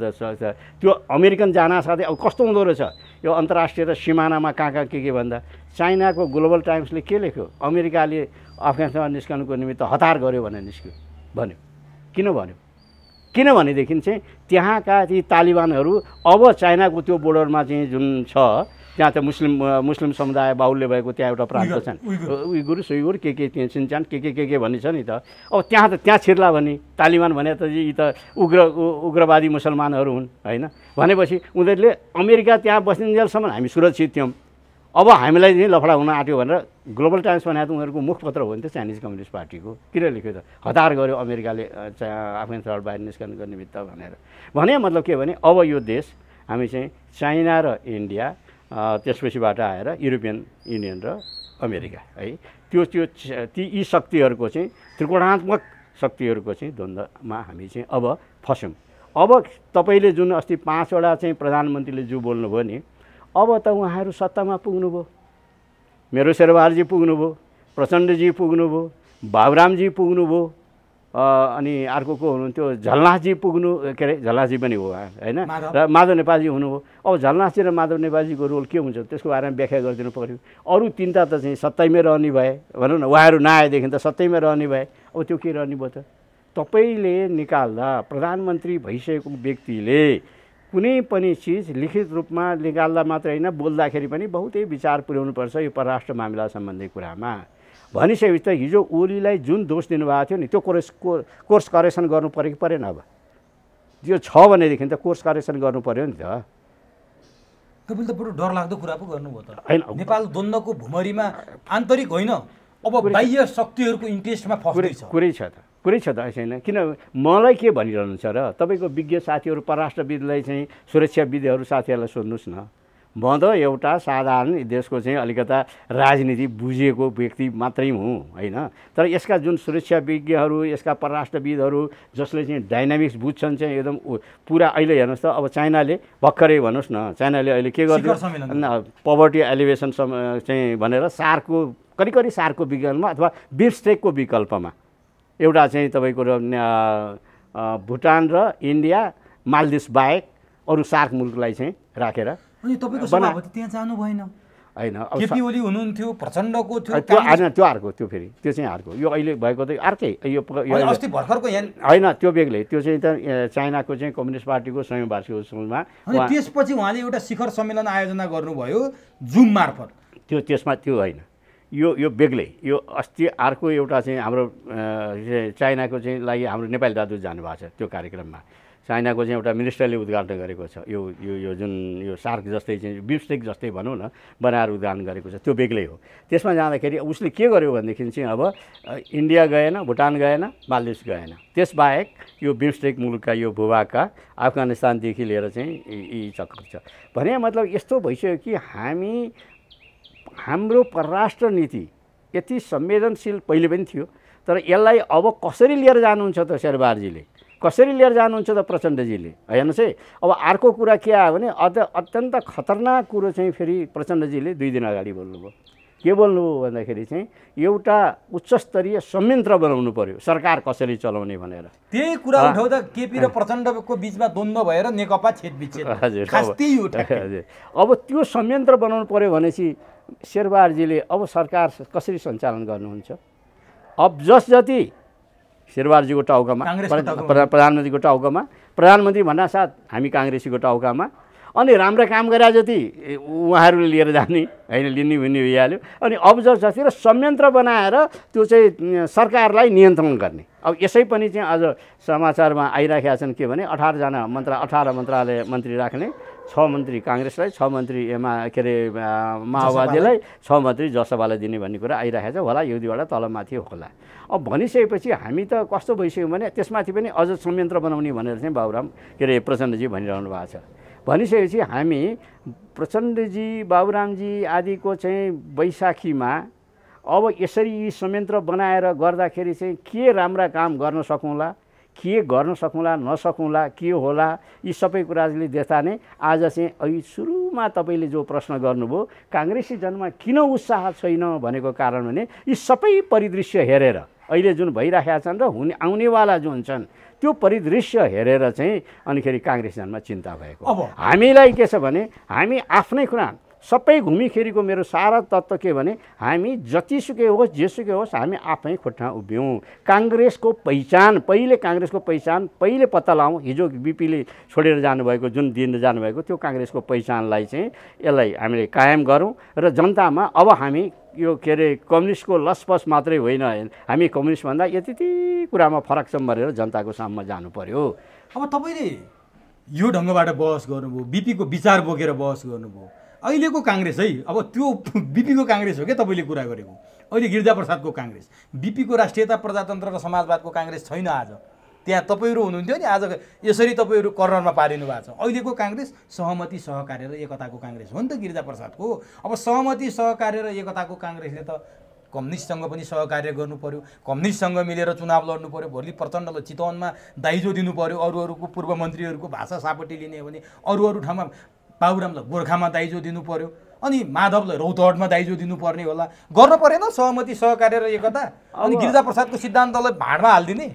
त्यो अमेरिकन जान साथै अब कस्तो हुँदो रहेछ यो अन्तर्राष्ट्रिय र सिमानामा कहाँ के भन्दा चाइनाको ग्लोबल टाइम्सले के लेख्यो, अमेरिकाले अफगानिस्तानमा निस्कनुको निमित्त हतार गर्यो भनेर निस्क्यो भन्यो। किन भन्यो? किनभनेदेखि चाहिँ त्यहाँका ती तालिबानहरू अब चाइनाको त्यो बोर्डरमा चाहिँ जुन छ त्यहाँ त मुस्लिम समुदाय बाहुल्य भएको त्यहाँ एउटा प्रान्त छन्, उइगुर सुइगुर के त्यहाँ सिन्चान के भन्ने छ नि त। अब त्यहाँ छिर्ला भने तालिबान भने त यी त उग्रवादी मुसलमानहरू हुन् होइन। भनेपछि उनीहरूले अमेरिका त्यहाँ बस्नेन्जेलसम्म हामी सुरक्षित थियौँ, अब हामीलाई चाहिँ लफडा हुन आँट्यो भनेर ग्लोबल टाइम्स भनेको उनीहरूको मुखपत्र हो नि त चाइनिज कम्युनिस्ट पार्टीको। किन लेख्यो त? हतार गर्यो अमेरिकाले अफगानिस्तानबाट बाहिर निस्कनुको निमित्त भनेर। भने मतलब के भने अब यो देश हामी चाहिँ चाइना र इन्डिया त्यसपछिबाट आएर युरोपियन युनियन र अमेरिका है ती यी शक्तिहरूको चाहिँ त्रिकोणात्मक शक्तिहरूको चाहिँ द्वन्द्वमा हामी चाहिँ अब फस्यौँ। अब तपाईँले जुन अस्ति 5 वटा चाहिँ प्रधानमन्त्रीले जो बोल्नुभयो नि, अब त उहाँहरू सत्तामा पुग्नुभयो। मेरो शेरबहादुरजी पुग्नुभयो, प्रचण्डजी पुग्नुभयो, बाबुरामजी पुग्नुभयो, अनि अर्को को हुनुहुन्थ्यो झलनाथजी पुग्नु के अरे झलनाथजी पनि हो होइन, र माधव नेपालजी हुनुभयो। अब झलनाथजी र माधव नेपालजीको रोल के हुन्छ त्यसको बारेमा व्याख्या गरिदिनु पऱ्यो। अरू 3टा त चाहिँ सत्तैमै रहने भए भनौँ न, उहाँहरू नआएदेखि त सत्तैमै रहने भए। अब त्यो के रहने भयो त? तपाईँले निकाल्दा प्रधानमन्त्री भइसकेको व्यक्तिले कुनै पनि चिज लिखित रूपमा निकाल्दा मात्रै होइन, बोल्दाखेरि पनि बहुतै विचार पुर्याउनुपर्छ यो परराष्ट्र मामिला सम्बन्धी कुरामा। भनिसकेपछि त हिजो ओलीलाई जुन दोष दिनुभएको थियो नि त्यो कोर्स करेक्सन गर्नु पऱ्यो कि परेन? अब यो छ भनेदेखि त कोर्स करेक्सन गर्नु पऱ्यो नि त। तपाईँले त बरु डरलाग्दो कुरा पो गर्नुभयो त। होइन, नेपाल द्वन्द्वको भुमरीमा आन्तरिक होइन अब बाह्य शक्तिहरूको इन्ट्रेस्टमा फस्दैछ। कुरै छ त छैन। किन मलाई के भनिरहनु छ र तपाईँको विज्ञ साथीहरू पराष्ट्रविदलाई चाहिँ सुरक्षाविदहरू साथीहरूलाई सोध्नुहोस् न। म त एउटा साधारण देशको चाहिँ अलिकता राजनीति बुझेको व्यक्ति मात्रै हुँ होइन। तर यसका जुन सुरक्षा विज्ञहरू, यसका परराष्ट्रविदहरू जसले चाहिँ डाइनामिक्स बुझ्छन् चाहिँ एकदम पुरा। अहिले हेर्नुहोस् त, अब चाइनाले भर्खरै भन्नुहोस् न, चाइनाले अहिले के गर्यो, पोभर्टी एलिभेसन चाहिँ भनेर सार्कको करिब सार्कको विकल्पमा अथवा बिम्स्टेकको विकल्पमा एउटा चाहिँ तपाईँको भुटान र इन्डिया मालदिभ्स बाहेक अरू सार्क मुलुकलाई चाहिँ राखेर अनि तपाईँको सभापति त्यहाँ जानु भएन होइन। केपी ओली हुनुहुन्थ्यो, प्रचण्डको थियो, त्यो त्यो अर्को, त्यो फेरि त्यो चाहिँ अर्को। यो अहिले भएको त अर्कै, यो अस्ति भर्खरको यहाँ होइन, त्यो बेग्लै। त्यो चाहिँ त चाइनाको चाहिँ कम्युनिस्ट पार्टीको 100औं वार्षिक उत्सवमा। अनि त्यसपछि उहाँले एउटा शिखर सम्मेलन आयोजना गर्नुभयो जुम मार्फत। त्यसमा त्यो होइन, यो बेग्लै। यो अस्ति अर्को एउटा चाहिँ हाम्रो चाइनाको चाहिँ लागि हाम्रो नेपाली दाजु जानुभएको छ त्यो कार्यक्रममा। चाइनाको चाहिँ एउटा मिनिस्टरले उद्घाटन गरेको छ यो यो यो जुन यो सार्क जस्तै चाहिँ बिम्स्टेक जस्तै भनौँ न बनाएर उद्घाटन गरेको छ, त्यो बेग्लै हो। त्यसमा जाँदाखेरि उसले के गर्यो भनेदेखि चाहिँ अब इन्डिया गएन, भुटान गएन, मालदिभ्स गएन। त्यसबाहेक यो बिम्स्टेक मुलुकका यो भूभागका अफगानिस्तानदेखि लिएर चाहिँ यी चक्कर छ भने मतलब यस्तो भइसक्यो कि हाम्रो परराष्ट्र नीति यति संवेदनशील पहिले पनि थियो, तर यसलाई अब कसरी लिएर जानुहुन्छ त शेरबहादुरजीले, कसरी लिएर जानुहुन्छ त प्रचण्डजीले? हेर्नुहोस् है, अब अर्को कुरा के आयो भने अत्यन्त खतरनाक कुरो चाहिँ फेरि प्रचण्डजीले 2 दिन अगाडि बोल्नुभयो। के बोल्नुभयो भन्दाखेरि चाहिँ एउटा उच्चस्तरीय संयन्त्र बनाउनु पर्यो सरकार कसरी चलाउने भनेर। त्यही कुरा उठाउँदा केपी र प्रचण्डको बिचमा द्वन्द्व भएर नेकपा छेदविच्छेद। हजुर, अब त्यो संयन्त्र बनाउनु पर्यो भनेपछि शेरबहादुरजीले अब सरकार कसरी सञ्चालन गर्नुहुन्छ? अब जति शेरबहादुरजीको टाउकामा, प्रधानमन्त्रीको टाउकामा, प्रधानमन्त्री भन्नासाथ हामी काङ्ग्रेसीको टाउकामा, अनि राम्रा काम गरे जति उहाँहरूले लिएर जाने होइन, लिने भन्ने भइहाल्यो। अनि अब जति र संयन्त्र बनाएर त्यो चाहिँ सरकारलाई नियन्त्रण गर्ने। अब यसै पनि चाहिँ आज समाचारमा आइराखेका छन् के भने 18 मन्त्रालय मन्त्री राख्ने, 6 मन्त्री काङ्ग्रेसलाई, 6 मन्त्री के अरे माओवादीलाई, 6 मन्त्री जसपालाई दिने भन्ने कुरा आइरहेको छ। होला यो दुईवटा तलमाथि होला। अब भनिसकेपछि हामी त कस्तो भइसक्यो भने त्यसमाथि पनि अझ संयन्त्र बनाउने भनेर चाहिँ बाबुराम के अरे प्रचण्डजी भनिरहनु भएको छ। भनिसकेपछि हामी प्रचण्डजी, बाबुरामजी आदिको चाहिँ बैशाखीमा अब यसरी यी संयन्त्र बनाएर गर्दाखेरि चाहिँ के राम्रा काम गर्न सकौँला, के गर्न सकौँला नसकौँला, के होला, यी सबै कुराले देख्दा नै आज चाहिँ अहिले सुरुमा तपाईँले जो प्रश्न गर्नुभयो काङ्ग्रेसी जनमा किन उत्साह छैन भनेको कारण भने यी सबै परिदृश्य हेरेर अहिले जुन भइरहेका छन् र आउनेवाला जुन छन् त्यो परिदृश्य हेरेर चाहिँ अनिखेरि काङ्ग्रेस जनमा चिन्ता भएको। अब हामीलाई के छ भने हामी आफ्नै कुरा सबै घुमीखेरीको मेरो सारा तत्त्व के भने हामी जतिसुकै होस् जेसुकै होस् हामी आफै खुट्टा उभियौँ। काङ्ग्रेसको पहिचान पहिले पत्ता लगाउँ। हिजो बिपीले छोडेर जानुभएको जुन दिन जानुभएको त्यो काङ्ग्रेसको पहिचानलाई चाहिँ यसलाई हामीले कायम गरौँ र जनतामा अब हामी यो के अरे कम्युनिस्टको लसपस मात्रै होइन, हामी कम्युनिस्टभन्दा यति कुरामा फरक छौँ भनेर जनताको साममा जानु पर्यो। अब तपाईँले यो ढङ्गबाट बहस गर्नुभयो, बिपीको विचार बोकेर बहस गर्नुभयो। अहिलेको काङ्ग्रेस है, अब त्यो बिपीको काङ्ग्रेस हो क्या तपाईँले कुरा गरेको? अहिले गिरिजाप्रसादको काङ्ग्रेस, बिपीको राष्ट्रियता प्रजातन्त्र र समाजवादको काङ्ग्रेस छैन। आज त्यहाँ तपाईँहरू हुनुहुन्थ्यो नि, आज यसरी तपाईँहरू कर्नरमा पारिनु भएको छ। अहिलेको काङ्ग्रेस सहमति सहकार्य र एकताको काङ्ग्रेस हो नि त गिरिजाप्रसादको। अब सहमति सहकार्य र एकताको काङ्ग्रेसले त कम्युनिस्टसँग पनि सहकार्य गर्नु पर्यो, कम्युनिस्टसँग मिलेर चुनाव लड्नु पर्यो। भोलि प्रचण्डलाई चितवनमा दाइजो दिनु पर्यो, अरूको पूर्व मन्त्रीहरूको भाषा सापट्टि लिने हो भने अरू ठाउँमा बाबुरामलाई गोर्खामा दाइजो दिनु पर्यो, अनि माधवलाई रौतहटमा दाइजो दिनुपर्ने होला। गर्नु परेन सहमति सहकार्य र एकता? अनि गिरिजाप्रसादको सिद्धान्तलाई भाँडमा हालिदिने?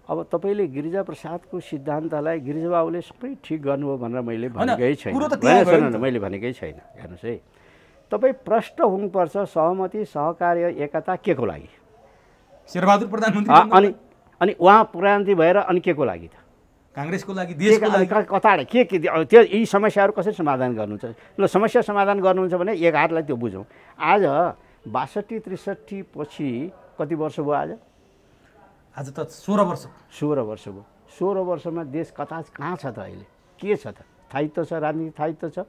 अब तपाईँले गिरिजाप्रसादको सिद्धान्तलाई गिरिजाबाबुले सबै ठिक गर्नुभयो भनेर मैले भनेकै छैन। मैले भनेकै छैन। हेर्नुहोस् है, तपाईँ प्रष्ट हुनुपर्छ सहमति सहकार्य एकता के को लागि? शेरबहादुर प्रधानमन्त्री अनि उहाँ प्रधानमन्त्री भएर अनि के को लागि त? काङ्ग्रेसको लागि, देशको लागि। कता के त्यो यी समस्याहरू कसरी समाधान गर्नुहुन्छ? ल समस्या समाधान गर्नुहुन्छ भने एक हातलाई त्यो बुझौँ। आज 62-63 पछि कति वर्ष भयो? आज त 16 वर्ष। 16 वर्ष भयो। 16 वर्षमा देश कहाँ छ त? अहिले के छ त? स्थायित्व छ, राजनीतिक स्थायित्व छ?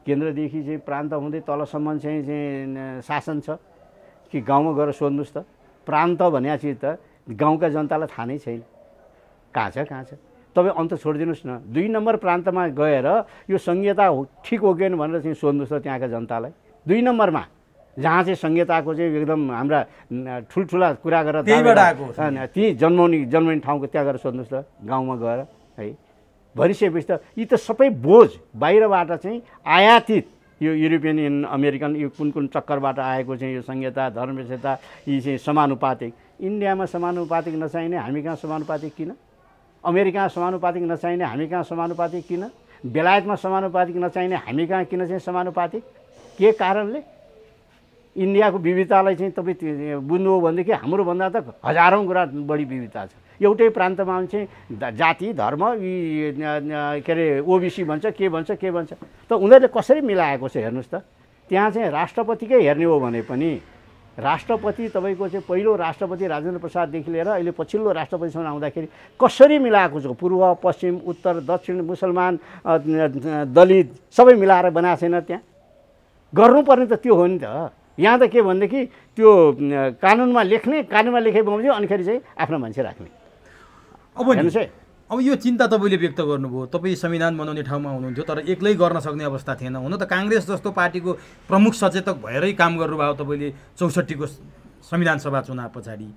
केन्द्रदेखि चाहिँ प्रान्त हुँदै तलसम्म चाहिँ शासन छ कि? गाउँमा गएर सोध्नुहोस् त। प्रान्त भनेपछि त गाउँका जनतालाई थाहा नै छैन कहाँ छ। तपाईँ अन्त छोडिदिनुहोस् न। 2 नम्बर प्रान्तमा गएर यो संहिता ठिक हो कि भनेर चाहिँ सोध्नुहोस् त त्यहाँका जनतालाई। 2 नम्बरमा जहाँ चाहिँ संहिताको चाहिँ एकदम हाम्रा ठुल्ठुला कुरा गरेर ती जन्मने ठाउँको त्यहाँ गएर सोध्नुहोस् त, गाउँमा गएर है। भनिसकेपछि त यी त सबै बोझ बाहिरबाट चाहिँ आयातित, यो युरोपियन अमेरिकन यो कुन चक्करबाट आएको चाहिँ यो संहिता धर्मनिरपेक्षता यी चाहिँ समानुपातिक। इन्डियामा समानुपातिक नचाहिने हामी कहाँ समानुपातिक किन? अमेरिकामा समानुपातिक नचाहिने हामी कहाँ समानुपातिक किन? बेलायतमा समानुपातिक नचाहिने हामी कहाँ किन चाहिँ समानुपातिक? के कारणले? इन्डियाको विविधतालाई चाहिँ तपाईँ बुझ्नु हो भनेदेखि हाम्रोभन्दा त हजारौँ गुणा बढी विविधता छ। एउटै प्रान्तमा चाहिँ जाति धर्म के अरे ओबिसी भन्छ के भन्छ त उनीहरूले कसरी मिलाएको छ हेर्नुहोस् त। त्यहाँ चाहिँ राष्ट्रपतिकै हेर्ने हो भने पनि राष्ट्रपति तपाईँको चाहिँ पहिलो राष्ट्रपति राजेन्द्र प्रसाददेखि लिएर अहिले पछिल्लो राष्ट्रपतिसम्म आउँदाखेरि कसरी मिलाएको छ? पूर्व पश्चिम उत्तर दक्षिण मुसलमान दलित सबै मिलाएर बनाएको छैन। त्यहाँ गर्नुपर्ने त त्यो हो नि त। यहाँ त के भनेदेखि त्यो कानुनमा लेखेपछि अनिखेरि चाहिँ आफ्नो मान्छे राख्ने। अब अब यो चिन्ता तपाईँले व्यक्त गर्नुभयो, तपाईँ संविधान बनाउने ठाउँमा हुनुहुन्थ्यो तर एक्लै गर्न सक्ने अवस्था थिएन। हुन त काङ्ग्रेस जस्तो पार्टीको प्रमुख सचेतक भएरै काम गर्नुभयो तपाईँले 64को संविधान सभा चुनाव पछाडि।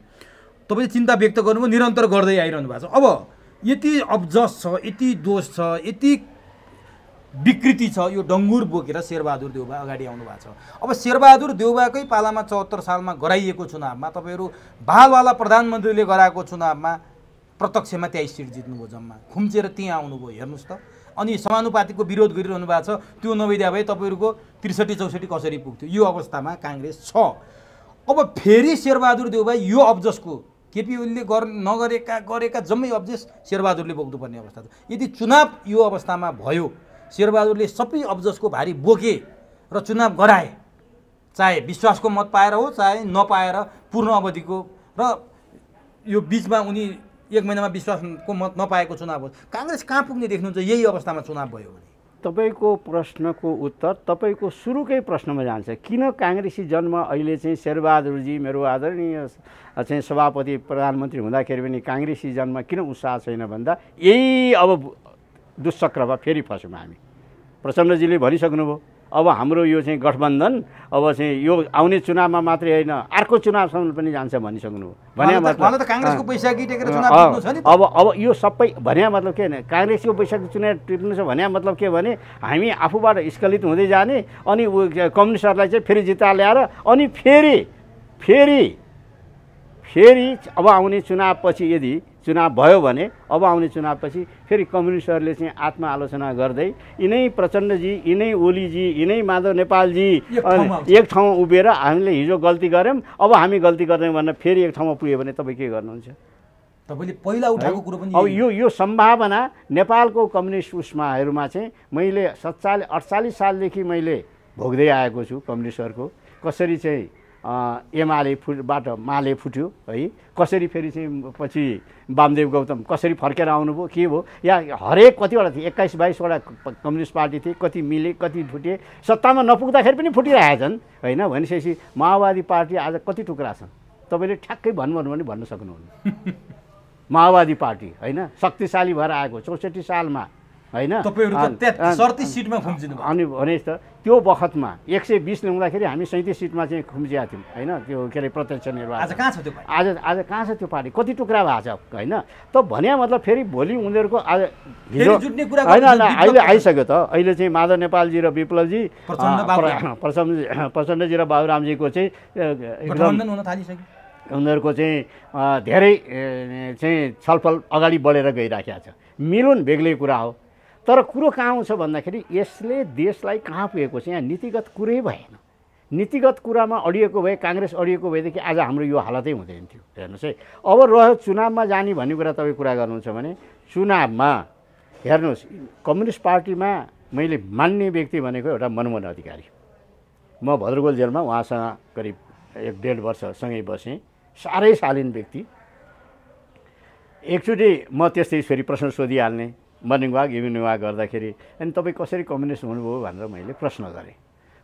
तपाईँले चिन्ता व्यक्त गर्नुभयो, निरन्तर गर्दै आइरहनु भएको छ। अब यति अब्जस छ, यति दोष छ, यति विकृति छ, यो डङ्गुर बोकेर शेरबहादुर देउबा अगाडि आउनु भएको छ। अब शेरबहादुर देउबाकै पालामा 74 सालमा गराइएको चुनावमा तपाईँहरू बालवाला प्रधानमन्त्रीले गराएको चुनावमा प्रत्यक्षमा 23 सिट जित्नुभयो जम्मा, खुम्चेर त्यहाँ आउनुभयो। हेर्नुहोस् त। अनि समानुपातिकको विरोध गरिरहनु भएको छ, त्यो नभइदिया भए तपाईँहरूको 63-64 कसरी पुग्थ्यो? यो अवस्थामा काङ्ग्रेस छ। अब फेरि शेरबहादुर देउबा यो अब्जसको केपी ओलीले गरेका जम्मै अब्जस शेरबहादुरले बोक्नुपर्ने अवस्था छ। यदि चुनाव यो अवस्थामा भयो, शेरबहादुरले सबै अब्जसको भारी बोके र चुनाव गराए, चाहे विश्वासको मत पाएर हो चाहे नपाएर पूर्ण अवधिको, र यो बिचमा उनी 1 महिनामा विश्वासको मत नपाएको चुनाव हो, काङ्ग्रेस कहाँ पुग्ने देख्नुहुन्छ यही अवस्थामा चुनाव भयो भने? तपाईँको प्रश्नको उत्तर तपाईँको सुरुकै प्रश्नमा जान्छ। किन काङ्ग्रेसी जन्म अहिले चाहिँ शेरबहादुरजी मेरो आदरणीय चाहिँ सभापति प्रधानमन्त्री हुँदाखेरि पनि काङ्ग्रेसी जन्म किन उत्साह छैन भन्दा यही अब दुष्चक्रमा फेरि फस्यौँ हामी। प्रचण्डजीले भनिसक्नुभयो अब हाम्रो यो चाहिँ गठबन्धन अब चाहिँ यो आउने चुनावमा मात्रै होइन अर्को चुनावसम्म पनि जान्छ भनिसक्नुभयो। भने मतलब काङ्ग्रेसको पैसा टिपेर चुनाव टिप्नु छ नि। अब यो सबै भने मतलब के होइन, काङ्ग्रेसको पैसा चुनाव टिप्नु छ भने मतलब के भने हामी आफूबाट स्खलित हुँदै जाने अनि कम्युनिस्टहरूलाई चाहिँ फेरि जिता ल्याएर अनि फेरि अब आउने चुनावपछि यदि चुनाव भयो भने अब आउने चुनावपछि फेरि कम्युनिस्टहरूले चाहिँ आत्मआलोचना गर्दै यिनै प्रचण्डजी, यिनै ओलीजी, यिनै माधव नेपालजी एक ठाउँमा उभिएर हामीले हिजो गल्ती गऱ्यौँ अब हामी गल्ती गर्दैनौँ भनेर फेरि एक ठाउँमा पुग्यो भने तपाईँ के गर्नुहुन्छ? तपाईँले पहिला उठाएको कुरो पनि अब यो सम्भावना नेपालको कम्युनिस्ट उसमाहरूमा चाहिँ मैले 48 सालदेखि मैले भोग्दै आएको छु। कम्युनिस्टहरूको कसरी चाहिँ एमालेबाट माले फुट्यो है, कसरी फेरि चाहिँ पछि वामदेव गौतम कसरी फर्केर आउनुभयो, के भयो, या हरेक कतिवटा थिए 21-22वटा कम्युनिस्ट पार्टी थिए, कति मिले कति फुटे, सत्तामा नपुग्दाखेरि पनि फुटिरहेछन् होइन। भनेपछि माओवादी पार्टी आज कति टुक्रा छन् तपाईँले ठ्याक्कै भन्नुभयो भने भन्न सक्नुहुन्न। माओवादी पार्टी होइन शक्तिशाली भएर आएको 64 सालमा होइन, तपाईँहरू त 37 सिटमा खुम्चिनु भयो। अनि भनेपछि त त्यो बखतमा 120 ल्याउँदाखेरि हामी 37 सिटमा चाहिँ खुम्चिया थियौँ होइन, त्यो के अरे प्रत्यक्ष निर्वाचन। आज कहाँ छ त्यो पार्टी? आज कहाँ छ त्यो पार्टी? कति टुक्रा भएको छ होइन। त भने मतलब फेरि भोलि उनीहरूको आज हिजो होइन अहिले आइसक्यो त। अहिले चाहिँ माधव नेपालजी र विप्लवजी प्रचण्डजी र बाबुरामजीको चाहिँ उनीहरूको चाहिँ धेरै चाहिँ छलफल अगाडि बढेर गइराखेको छ। मिलुन बेग्लै कुरा हो, तर कुरो कहाँ आउँछ भन्दाखेरि यसले देशलाई कहाँ पुगेको छ, यहाँ नीतिगत कुरै भएन। नीतिगत कुरामा अडिएको भए, काङ्ग्रेस अडिएको भएदेखि आज हाम्रो यो हालतै हुँदैन थियो। हेर्नुहोस् है, अब रह्यो चुनावमा जाने भन्ने कुरा तपाईँ कुरा गर्नुहुन्छ भने चुनावमा हेर्नुहोस् कम्युनिस्ट पार्टीमा मैले मान्ने व्यक्ति भनेको एउटा मनमोहन अधिकारी। म भद्रगोल जेलमा उहाँसँग करिब 1.5 वर्ष सँगै बसेँ। साह्रै शालीन व्यक्ति। एकचोटि म त्यस्तै फेरि प्रश्न सोधिहाल्ने मर्निङ वाक इभिनिङ वाक गर्दाखेरि, अनि तपाईँ कसरी कम्युनिस्ट हुनुभयो भनेर मैले प्रश्न गरेँ।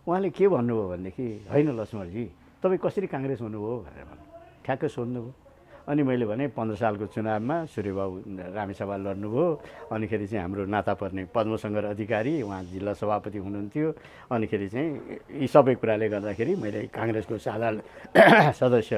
उहाँले के भन्नुभयो भनेदेखि होइन लक्ष्मणजी तपाईँ कसरी काङ्ग्रेस हुनुभयो भनेर भन्नु ठ्याक्कै सोध्नुभयो। अनि मैले भने 15 सालको चुनावमा सूर्यबाबु रामेसभा लड्नुभयो। अनिखेरि चाहिँ हाम्रो नाता पर्ने पद्मशङ्कर अधिकारी उहाँ जिल्ला सभापति हुनुहुन्थ्यो। अनिखेरि चाहिँ यी सबै कुराले गर्दाखेरि मैले काङ्ग्रेसको साधारण सदस्य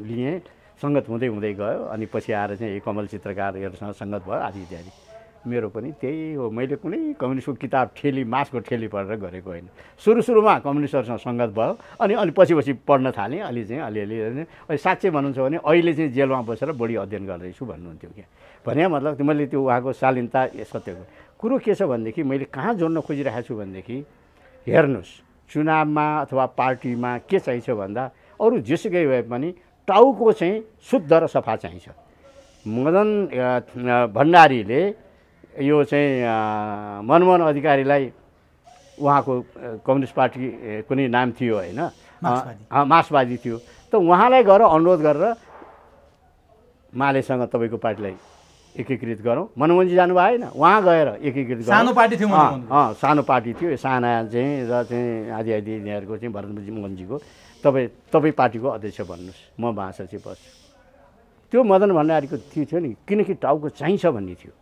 लिएँ। सङ्गत हुँदै हुँदै गयो। अनि पछि आएर चाहिँ यी कमल चित्रकारहरूसँग सङ्गत भयो आदि इत्यादि। मेरो पनि त्यही हो। मैले कुनै कम्युनिस्टको किताब ठेली मासको ठेली पढेर गरेको होइन। सुरुमा कम्युनिस्टहरूसँग सङ्गत भयो। अनि पछि पढ्न थालेँ। अलि चाहिँ अलिअलि साँच्चै भन्नुहुन्छ भने अहिले चाहिँ जेलमा बसेर बढी अध्ययन गर्दैछु भन्नुहुन्थ्यो क्या। भने मतलब मैले त्यो उहाँको शालीनता सत्यको कुरो के छ भनेदेखि मैले कहाँ जोड्न खोजिरहेको छु भनेदेखि हेर्नुहोस्, चुनावमा अथवा पार्टीमा के चाहिन्छ भन्दा अरू जेसुकै भए पनि टाउको चाहिँ शुद्ध र सफा चाहिन्छ। मदन भण्डारीले यो चाहिँ मनमोहन अधिकारीलाई उहाँको कम्युनिस्ट पार्टी कुनै नाम थियो होइन, मार्क्सवादी थियो, त उहाँलाई गएर अनुरोध गरेर मालेसँग तपाईँको पार्टीलाई एकीकृत गरौँ। मनमोहनजी जानु भएन, उहाँ गएर एकीकृत गरौँ। सानो पार्टी थियो, सानो पार्टी थियो, साना चाहिँ र चाहिँ आदि यिनीहरूको चाहिँ भरत मोहनजीको तपाईँ पार्टीको अध्यक्ष भन्नुहोस्, म महासचिव बस्छु। त्यो मदन भण्डारीको थियो नि, किनकि टाउको चाहिन्छ भन्ने थियो।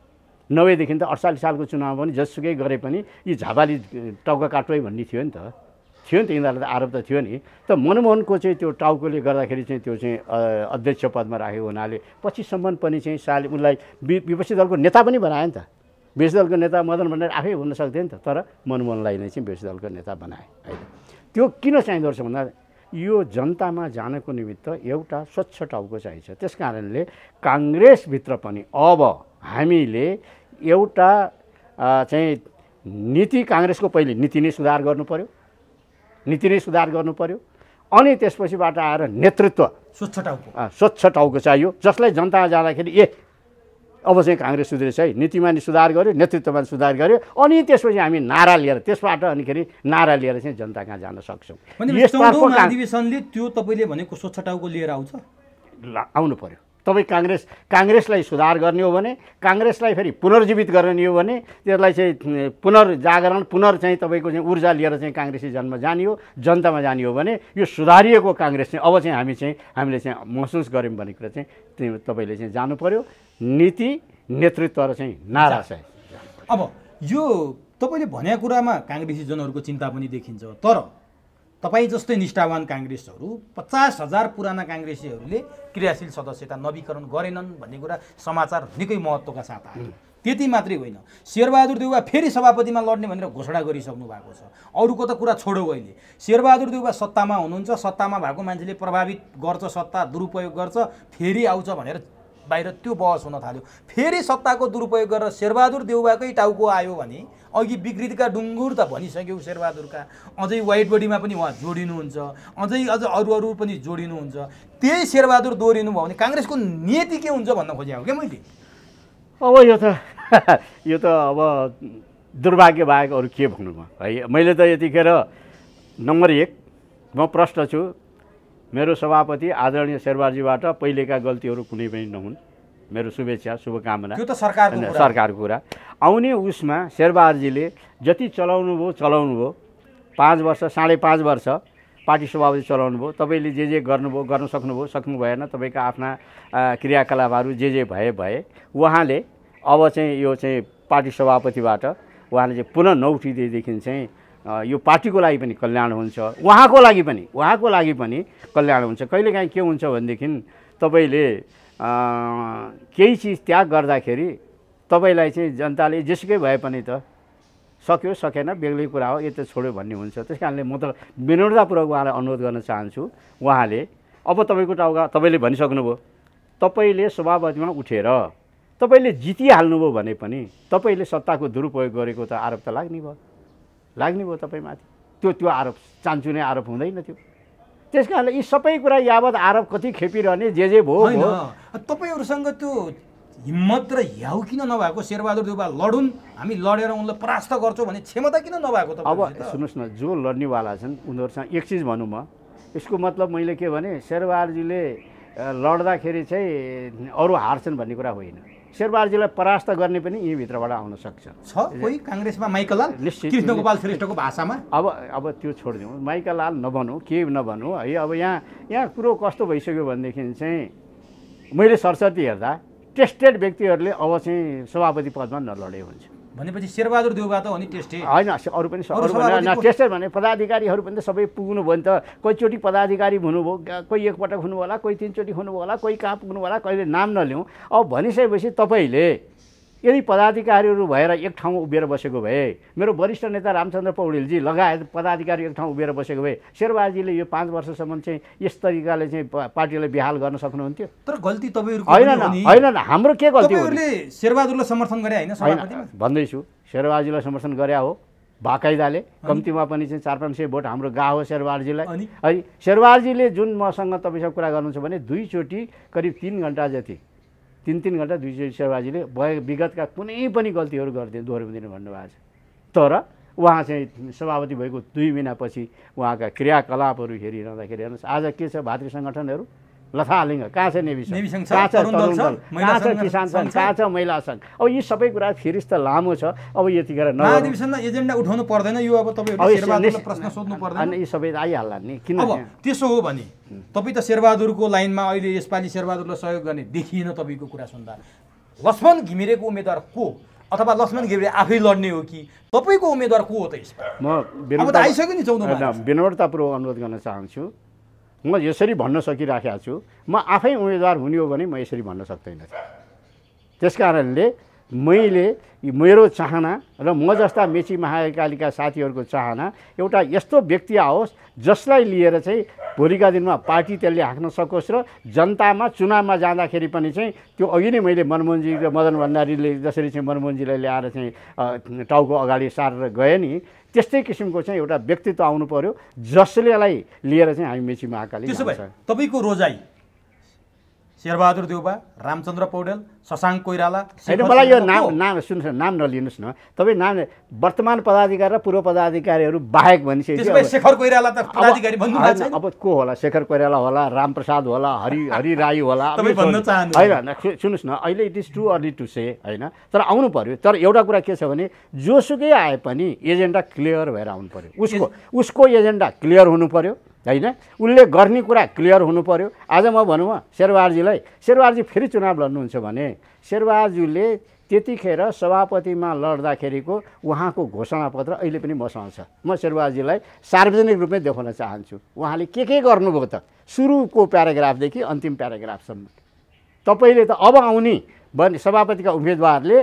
90देखि त 48 सालको चुनावमा पनि जसुकै गरे पनि यी झाबाली टाउका काटुवै भन्ने थियो नि त, यिनीहरूलाई त आरोप त थियो नि। त मनमोहनको चाहिँ त्यो टाउकोले गर्दाखेरि चाहिँ त्यो चाहिँ अध्यक्ष पदमा राखेको हुनाले पछिसम्म पनि चाहिँ उनलाई विपक्षी दलको नेता पनि बनायो नि त। विपक्षी दलको नेता मदन भण्डारी आफै हुन सक्दैन नि त, तर मनमोहनलाई नै चाहिँ विपक्षी दलको नेता बनाए होइन। त्यो किन चाहिँदो रहेछ भन्दा यो जनतामा जानको निमित्त एउटा स्वच्छ टाउको चाहिन्छ। त्यस कारणले काङ्ग्रेसभित्र पनि अब हामीले एउटा चाहिँ नीति, काङ्ग्रेसको पहिले नीति नै सुधार गर्नु पर्यो, अनि त्यसपछिबाट आएर नेतृत्व स्वच्छ टाउको चाहियो, जसलाई जनतामा जाँदाखेरि अब चाहिँ काङ्ग्रेस सुध्रेछ है, नीतिमा नि सुधार गर्यो, नेतृत्वमा सुधार गर्यो, अनि त्यसपछि हामी नारा लिएर त्यसबाट अनिखेरि नारा लिएर चाहिँ जनता कहाँ जान सक्छौँ। अधिवेशनले त्यो तपाईँले भनेको स्वच्छ टाउको लिएर आउनु पर्यो। तपाईँ काङ्ग्रेसलाई सुधार गर्ने हो भने, काङ्ग्रेसलाई फेरि पुनर्जीवित गर्ने हो भने, त्यसलाई चाहिँ पुनर्जागरण चाहिँ तपाईँको चाहिँ ऊर्जा लिएर चाहिँ काङ्ग्रेसी जन्म जाने हो, जनतामा जाने हो भने यो सुधारिएको काङ्ग्रेस चाहिँ अब चाहिँ हामीले चाहिँ महसुस गऱ्यौँ भन्ने कुरा चाहिँ तपाईँले चाहिँ जानु पर्यो। नीति, नेतृत्व र चाहिँ नारा चाहिँ। अब यो तपाईँले भनेको कुरामा काङ्ग्रेसीजनहरूको चिन्ता पनि देखिन्छ, तर तपाईँ जस्तै निष्ठावान काङ्ग्रेसहरू 50,000 पुराना काङ्ग्रेसीहरूले क्रियाशील सदस्यता नवीकरण गरेनन् भन्ने कुरा समाचार निकै महत्त्वका साथ आयो। त्यति मात्रै होइन, शेरबहादुर देउवा फेरि सभापतिमा लड्ने भनेर घोषणा गरिसक्नु भएको छ। अरूको त कुरा छोडो, अहिले शेरबहादुर देउवा सत्तामा हुनुहुन्छ, सत्तामा भएको मान्छेले प्रभावित गर्छ, सत्ता दुरुपयोग गर्छ, फेरि आउँछ भनेर बाहिर त्यो बहस हुन थाल्यो। फेरि सत्ताको दुरुपयोग गरेर शेरबहादुर देउवाकै टाउको आयो भने, अघि विकृतिका डुङ्गुर त भनिसक्यो शेरबहादुरका, अझै वाइट बडीमा पनि उहाँ जोडिनुहुन्छ, अझ अरू पनि जोडिनुहुन्छ। त्यही शेरबहादुर दोहोरिनु भयो भने काङ्ग्रेसको नीति के हुन्छ भन्न खोजेको क्या मैले। अब यो त अब दुर्भाग्य बाहेक अरू के भन्नु म है। मैले त यतिखेर नम्बर 1 म प्रश्न छु, मेरो सभापति आदरणीय शेरबहादुरजीबाट पहिलेका गल्तीहरू कुनै पनि नहुन्, मेरो शुभेच्छा, शुभकामना। त्यो त सरकारको कुरा। आउने उसमा शेरबहादुरजीले जति चलाउनु भयो 5 वर्ष 5.5 वर्ष पार्टी सभापति चलाउनु भयो। तपाईँले जे गर्नुभयो, गर्न सक्नु भएन, तपाईँका आफ्ना क्रियाकलापहरू जे भए उहाँले अब चाहिँ यो चाहिँ पार्टी सभापतिबाट उहाँले चाहिँ पुनः नउठिदिएदेखि चाहिँ यो पार्टीको लागि पनि कल्याण हुन्छ, उहाँको लागि पनि कल्याण हुन्छ। कहिलेकाहीँ के हुन्छ भनेदेखि तपाईँले केही चिज त्याग गर्दाखेरि तपाईँलाई चाहिँ जनताले जेसुकै भए पनि त सक्यो सकेन बेग्लै कुरा हो, यो त छोड्यो भन्ने हुन्छ। त्यस कारणले म त विनम्रतापूर्वक उहाँलाई अनुरोध गर्न चाहन्छु, उहाँले अब तपाईँको टाउका तपाईँले भनिसक्नुभयो, तपाईँले सभापतिमा उठेर तपाईँले जितिहाल्नुभयो भने पनि तपाईँले सत्ताको दुरुपयोग गरेको त आरोप त लाग्ने भयो तपाईँमाथि। त्यो आरोप चान्चु नै आरोप हुँदैन थियो। त्यस कारणले यी सबै कुरा यावत आरोप कति खेपिरहने जे भयो। तपाईँहरूसँग त्यो हिम्मत र याउ किन नभएको? शेरबहादुर देउवा लडुन्, हामी लडेर उनलाई परास्त गर्छौँ भन्ने क्षमता किन नभएको? अब सुन्नुहोस् न, जो लड्नेवाला छन् उनीहरूसँग एक चिज भनौँ म, यसको मतलब मैले के भने शेरबहादुरजीले लड्दाखेरि चाहिँ अरू हार्छन् भन्ने कुरा होइन। शेरबहादुरजीलाई परास्त गर्ने पनि यहीँभित्रबाट आउन सक्छ। कोही काङ्ग्रेसमा माइकलाल कृष्णगोपाल श्रेष्ठको भाषामा अब त्यो छोडिदिउँ, माइकलाल नभनौँ, के नभनौँ है। अब यहाँ कुरो कस्तो भइसक्यो भनेदेखि चाहिँ मैले सरस्वती हेर्दा टेस्टेड व्यक्तिहरूले अब चाहिँ सभापति पदमा नलडे हुन्छ। भनेपछि शेरबहादुर देउबा त हो नि टेस्टेड होइन, अरू पनि टेस्टेड भने पदाधिकारीहरू पनि त सबै पुग्नु भयो नि त। कोहीचोटि पदाधिकारी हुनुभयो, कोही एकपटक हुनुभयो होला, कोही 3 चोटि हुनुभयो होला, कोही कहाँ पुग्नु होला, कहिले नाम नलिउँ। अब भनिसकेपछि तपाईँले यदि पदाधिकारीहरू भएर एक ठाउँ उभिएर बसेको भए, मेरो वरिष्ठ नेता रामचन्द्र पौडेलजी लगायत पदाधिकारी एक ठाउँ उभिएर बसेको भए शेरबहादुरजीले यो 5 वर्षसम्म चाहिँ यस तरिकाले चाहिँ पार्टीलाई बेहाल गर्न सक्नुहुन्थ्यो? तर गल्ती तपाईँहरूको होइन, हाम्रो के गल्ती हो? तपाईँहरूले शेरबहादुरलाई समर्थन गरे होइन सभापतिमा? भन्दैछु, शेरबहादुरजीलाई समर्थन गरे हो बाकाइदाले, कम्तीमा पनि चाहिँ 400-500 भोट हाम्रो गएको शेरबहादुरजीलाई। है, शेरबहादुरजीले जुन मसँग तपाईँसँग कुरा गर्नुहुन्छ भने 2 चोटि करिब 3 घन्टा जति 3 घन्टा 2 चोटि शेरबहादुरजीले विगतका कुनै पनि गल्तीहरू दोहोऱ्याउँदिन भन्नुभएको छ। तर उहाँ चाहिँ सभापति भएको 2 महिनापछि उहाँका क्रियाकलापहरू हेरिरहँदाखेरि हेर्नुहोस् आज के छ, भातृ सङ्गठनहरू लथालिङ्ग, कहाँ छ नेभी सङ्घ, कहाँ छ तरुण दल, कहाँ छ किसान सङ्घ, कहाँ छ महिला सङ्घ। अब यी सबै कुरा फिरिस्त लामो छ। अब यतिखेर महाधिवेशनमा एजेन्डा उठाउनु पर्दैन, यो अब तपाईँहरूले शेरबहादुरलाई प्रश्न सोध्नु पर्दैन? अनि यी सबै आइहाल्ला नि। किन अब त्यसो हो भने तपाईँ त शेरबहादुरको लाइनमा अहिले यसपालि शेरबहादुरलाई सहयोग गर्ने देखिएन तपाईँको कुरा सुन्दा। लक्ष्मण घिमिरेको उम्मेदवार को, अथवा लक्ष्मण घिमिरे आफै लड्ने हो कि तपाईँको उम्मेदवार को हो त यसमा? म आइसक्यो नि 14 विनम्रतापूर्वक अनुरोध गर्न चाहन्छु। म यसरी भन्न सकिराखेको छु, म आफै उम्मेदवार हुने हो भने म यसरी भन्न सक्दैन। त्यसकारणले मैले मेरो चाहना र म जस्ता मेची महाकालीका साथीहरूको चाहना एउटा यस्तो व्यक्ति आओस् जसलाई लिएर चाहिँ भोलिका दिनमा पार्टी त्यसले हाँक्न सकोस् र जनतामा चुनावमा जाँदाखेरि पनि चाहिँ त्यो अघि नै मैले मनमोहनजी र मदन भण्डारीले जसरी चाहिँ मनमोहनजीलाई ल्याएर चाहिँ टाउको अगाडि सारेर गए नि, त्यस्तै किसिमको चाहिँ एउटा व्यक्तित्व आउनु पर्यो जसलेलाई लिएर चाहिँ हामी मेची महाकाली। त्यसो भए तपाईँको रोजाइ शेरबहादुर देउबा, रामचन्द्र पौडेल, शशाङ्क कोइराला, होइन मलाई यो नाम सुन्नुहोस्, नाम नलिनुहोस् न तपाईँ। नाम वर्तमान पदाधिकारी र पूर्व पदाधिकारीहरू बाहेक भनिसकेपछि शेखर कोइराला त पदाधिकारी भन्नु भएको छैन? अब को होला? शेखर कोइराला होला, रामप्रसाद होला, हरि राई होला। होइन सुन्नुहोस् न, अहिले it is too early to say होइन, तर आउनु पर्यो। तर एउटा कुरा के छ भने जोसुकै आए पनि एजेन्डा क्लियर भएर आउनु पर्यो। उसको एजेन्डा क्लियर हुनु पर्यो होइन, उसले गर्ने कुरा क्लियर हुनु पर्यो। आज म भनौँ शेरबहादुरजी फेरि चुनाव लड्नुहुन्छ भने शेरबहादुरजीले त्यतिखेर सभापतिमा लड्दाखेरिको उहाँको घोषणापत्र अहिले पनि मसँग छ। म शेरबहादुरजीलाई सार्वजनिक रूपमै देखाउन चाहन्छु उहाँले के गर्नुभयो त सुरुको प्याराग्राफदेखि अन्तिम प्याराग्राफसम्म। तपाईँले त अब आउने सभापतिका उम्मेदवारले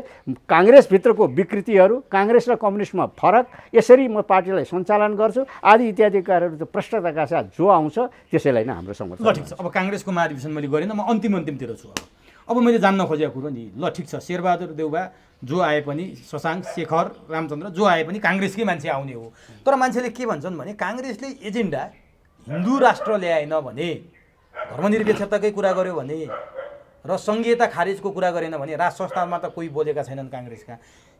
काङ्ग्रेसभित्रको विकृतिहरू, काङ्ग्रेस र कम्युनिस्टमा फरक, यसरी म पार्टीलाई सञ्चालन गर्छु आदि इत्यादि कार्यहरू त प्रष्टताका साथ जो आउँछ त्यसैलाई नै हाम्रो समर्थन। ल ठिक छ, अब काङ्ग्रेसको महाधिवेशन मैले गरेन, म अन्तिमतिर छु। अब मैले जान्न खोजेको कुरो नि, ल ठिक छ, शेरबहादुर देउबा जो आए पनि, शशाङ्क, शेखर, रामचन्द्र जो आए पनि काङ्ग्रेसकै मान्छे आउने हो। तर मान्छेले के भन्छन् भने काङ्ग्रेसले एजेन्डा हिन्दू राष्ट्र ल्याएन भने, धर्मनिरपेक्षताकै कुरा गर्यो भने र सङ्घीयता खारेजको कुरा गरेन भने, राज संस्थामा त कोही बोलेका छैनन् काङ्ग्रेसका।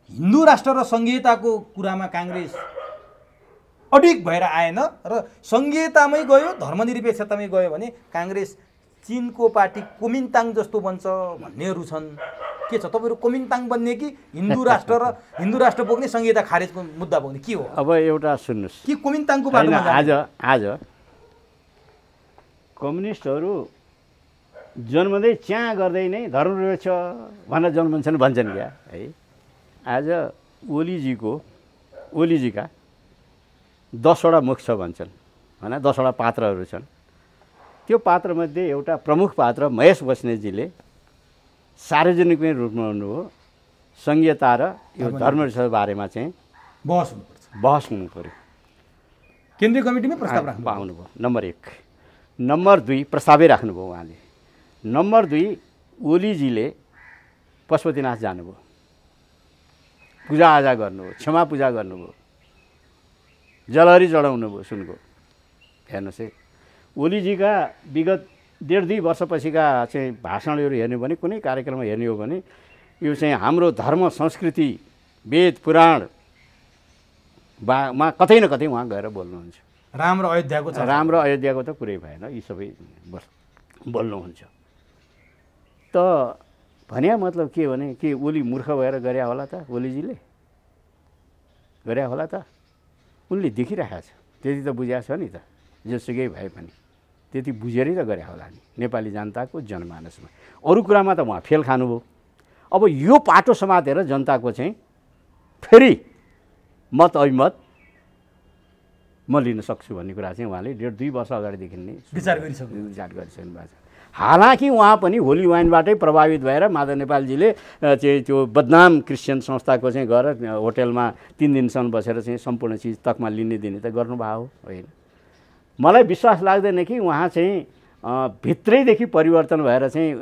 हिन्दू राष्ट्र र सङ्घीयताको कुरामा काङ्ग्रेस अडिग भएर आएन र सङ्घीयतामै गयो, धर्मनिरपेक्षतामै गयो भने काङ्ग्रेस चीनको पार्टी कुमिन्ताङ जस्तो बन्छ भन्नेहरू छन्। के छ, तपाईँहरू कुमिन्ताङ बन्ने कि हिन्दू राष्ट्र बोक्ने, सङ्घीयता खारेजको मुद्दा बोक्ने, के हो? अब एउटा सुन्नुहोस्, कि कुमिन्ताङको बाटोमा आज कम्युनिस्टहरू जन्मँदै च्या गर्दै नै धर्मनिरपेक्ष भनेर जन्मन्छन् भन्छन् क्या है। आज ओलीजीका 10वटा मुख छ भन्छन् होइन, 10वटा पात्रहरू छन्। त्यो पात्रमध्ये एउटा प्रमुख पात्र महेश बस्नेतजीले सार्वजनिक रूपमा हुनुभयो, सङ्घीयता र यो धर्मनिरपेक्ष बारेमा चाहिँ बहस हुनु पर्यो, केन्द्रीय कमिटीमै प्रस्ताव राख्नु आउनुभयो। नम्बर 1। नम्बर 2 प्रस्तावै राख्नुभयो उहाँले। नम्बर 2 ओलीजीले पशुपतिनाथ जानुभयो, पूजाआजा गर्नुभयो, क्षमा पूजा गर्नुभयो, जलहरी चढाउनु भयो सुनको। हेर्नुहोस् है, ओलीजीका विगत 1.5-2 वर्षपछिका चाहिँ भाषणहरू हेर्ने भने, कुनै कार्यक्रममा हेर्ने हो भने यो चाहिँ हाम्रो धर्म संस्कृति वेद पुराणमा कतै न कतै उहाँ गएर बोल्नुहुन्छ। राम र अयोध्याको त कुरै भएन, यी सबै बोल्नुहुन्छ। त भन्या मतलब के भने कि ओली मूर्ख भएर गर्या होला त? ओलीजीले गर्या होला त? उनले देखिरहेको छ, त्यति त बुझाएको छ नि त, जोसुकै भए पनि त्यति बुझेरै त गरे होला नि नेपाली जनताको जनमानसमा। अरू कुरामा त उहाँ फेल खानुभयो। अब यो पाटो समातेर जनताको चाहिँ फेरि मत अभिमत म लिन सक्छु भन्ने कुरा चाहिँ उहाँले 1.5-2 वर्ष अगाडिदेखि नै विचार गरिसक्नु भएको छ। हालाकि उहाँ पनि होली वाइनबाटै प्रभावित भएर माधव नेपालजीले चाहिँ त्यो बदनाम क्रिस्चियन संस्थाको चाहिँ गएर होटेलमा 3 दिनसम्म बसेर चाहिँ सम्पूर्ण चिज तकमा लिने दिने त गर्नुभएको हो होइन। मलाई विश्वास लाग्दैन कि उहाँ चाहिँ भित्रैदेखि परिवर्तन भएर चाहिँ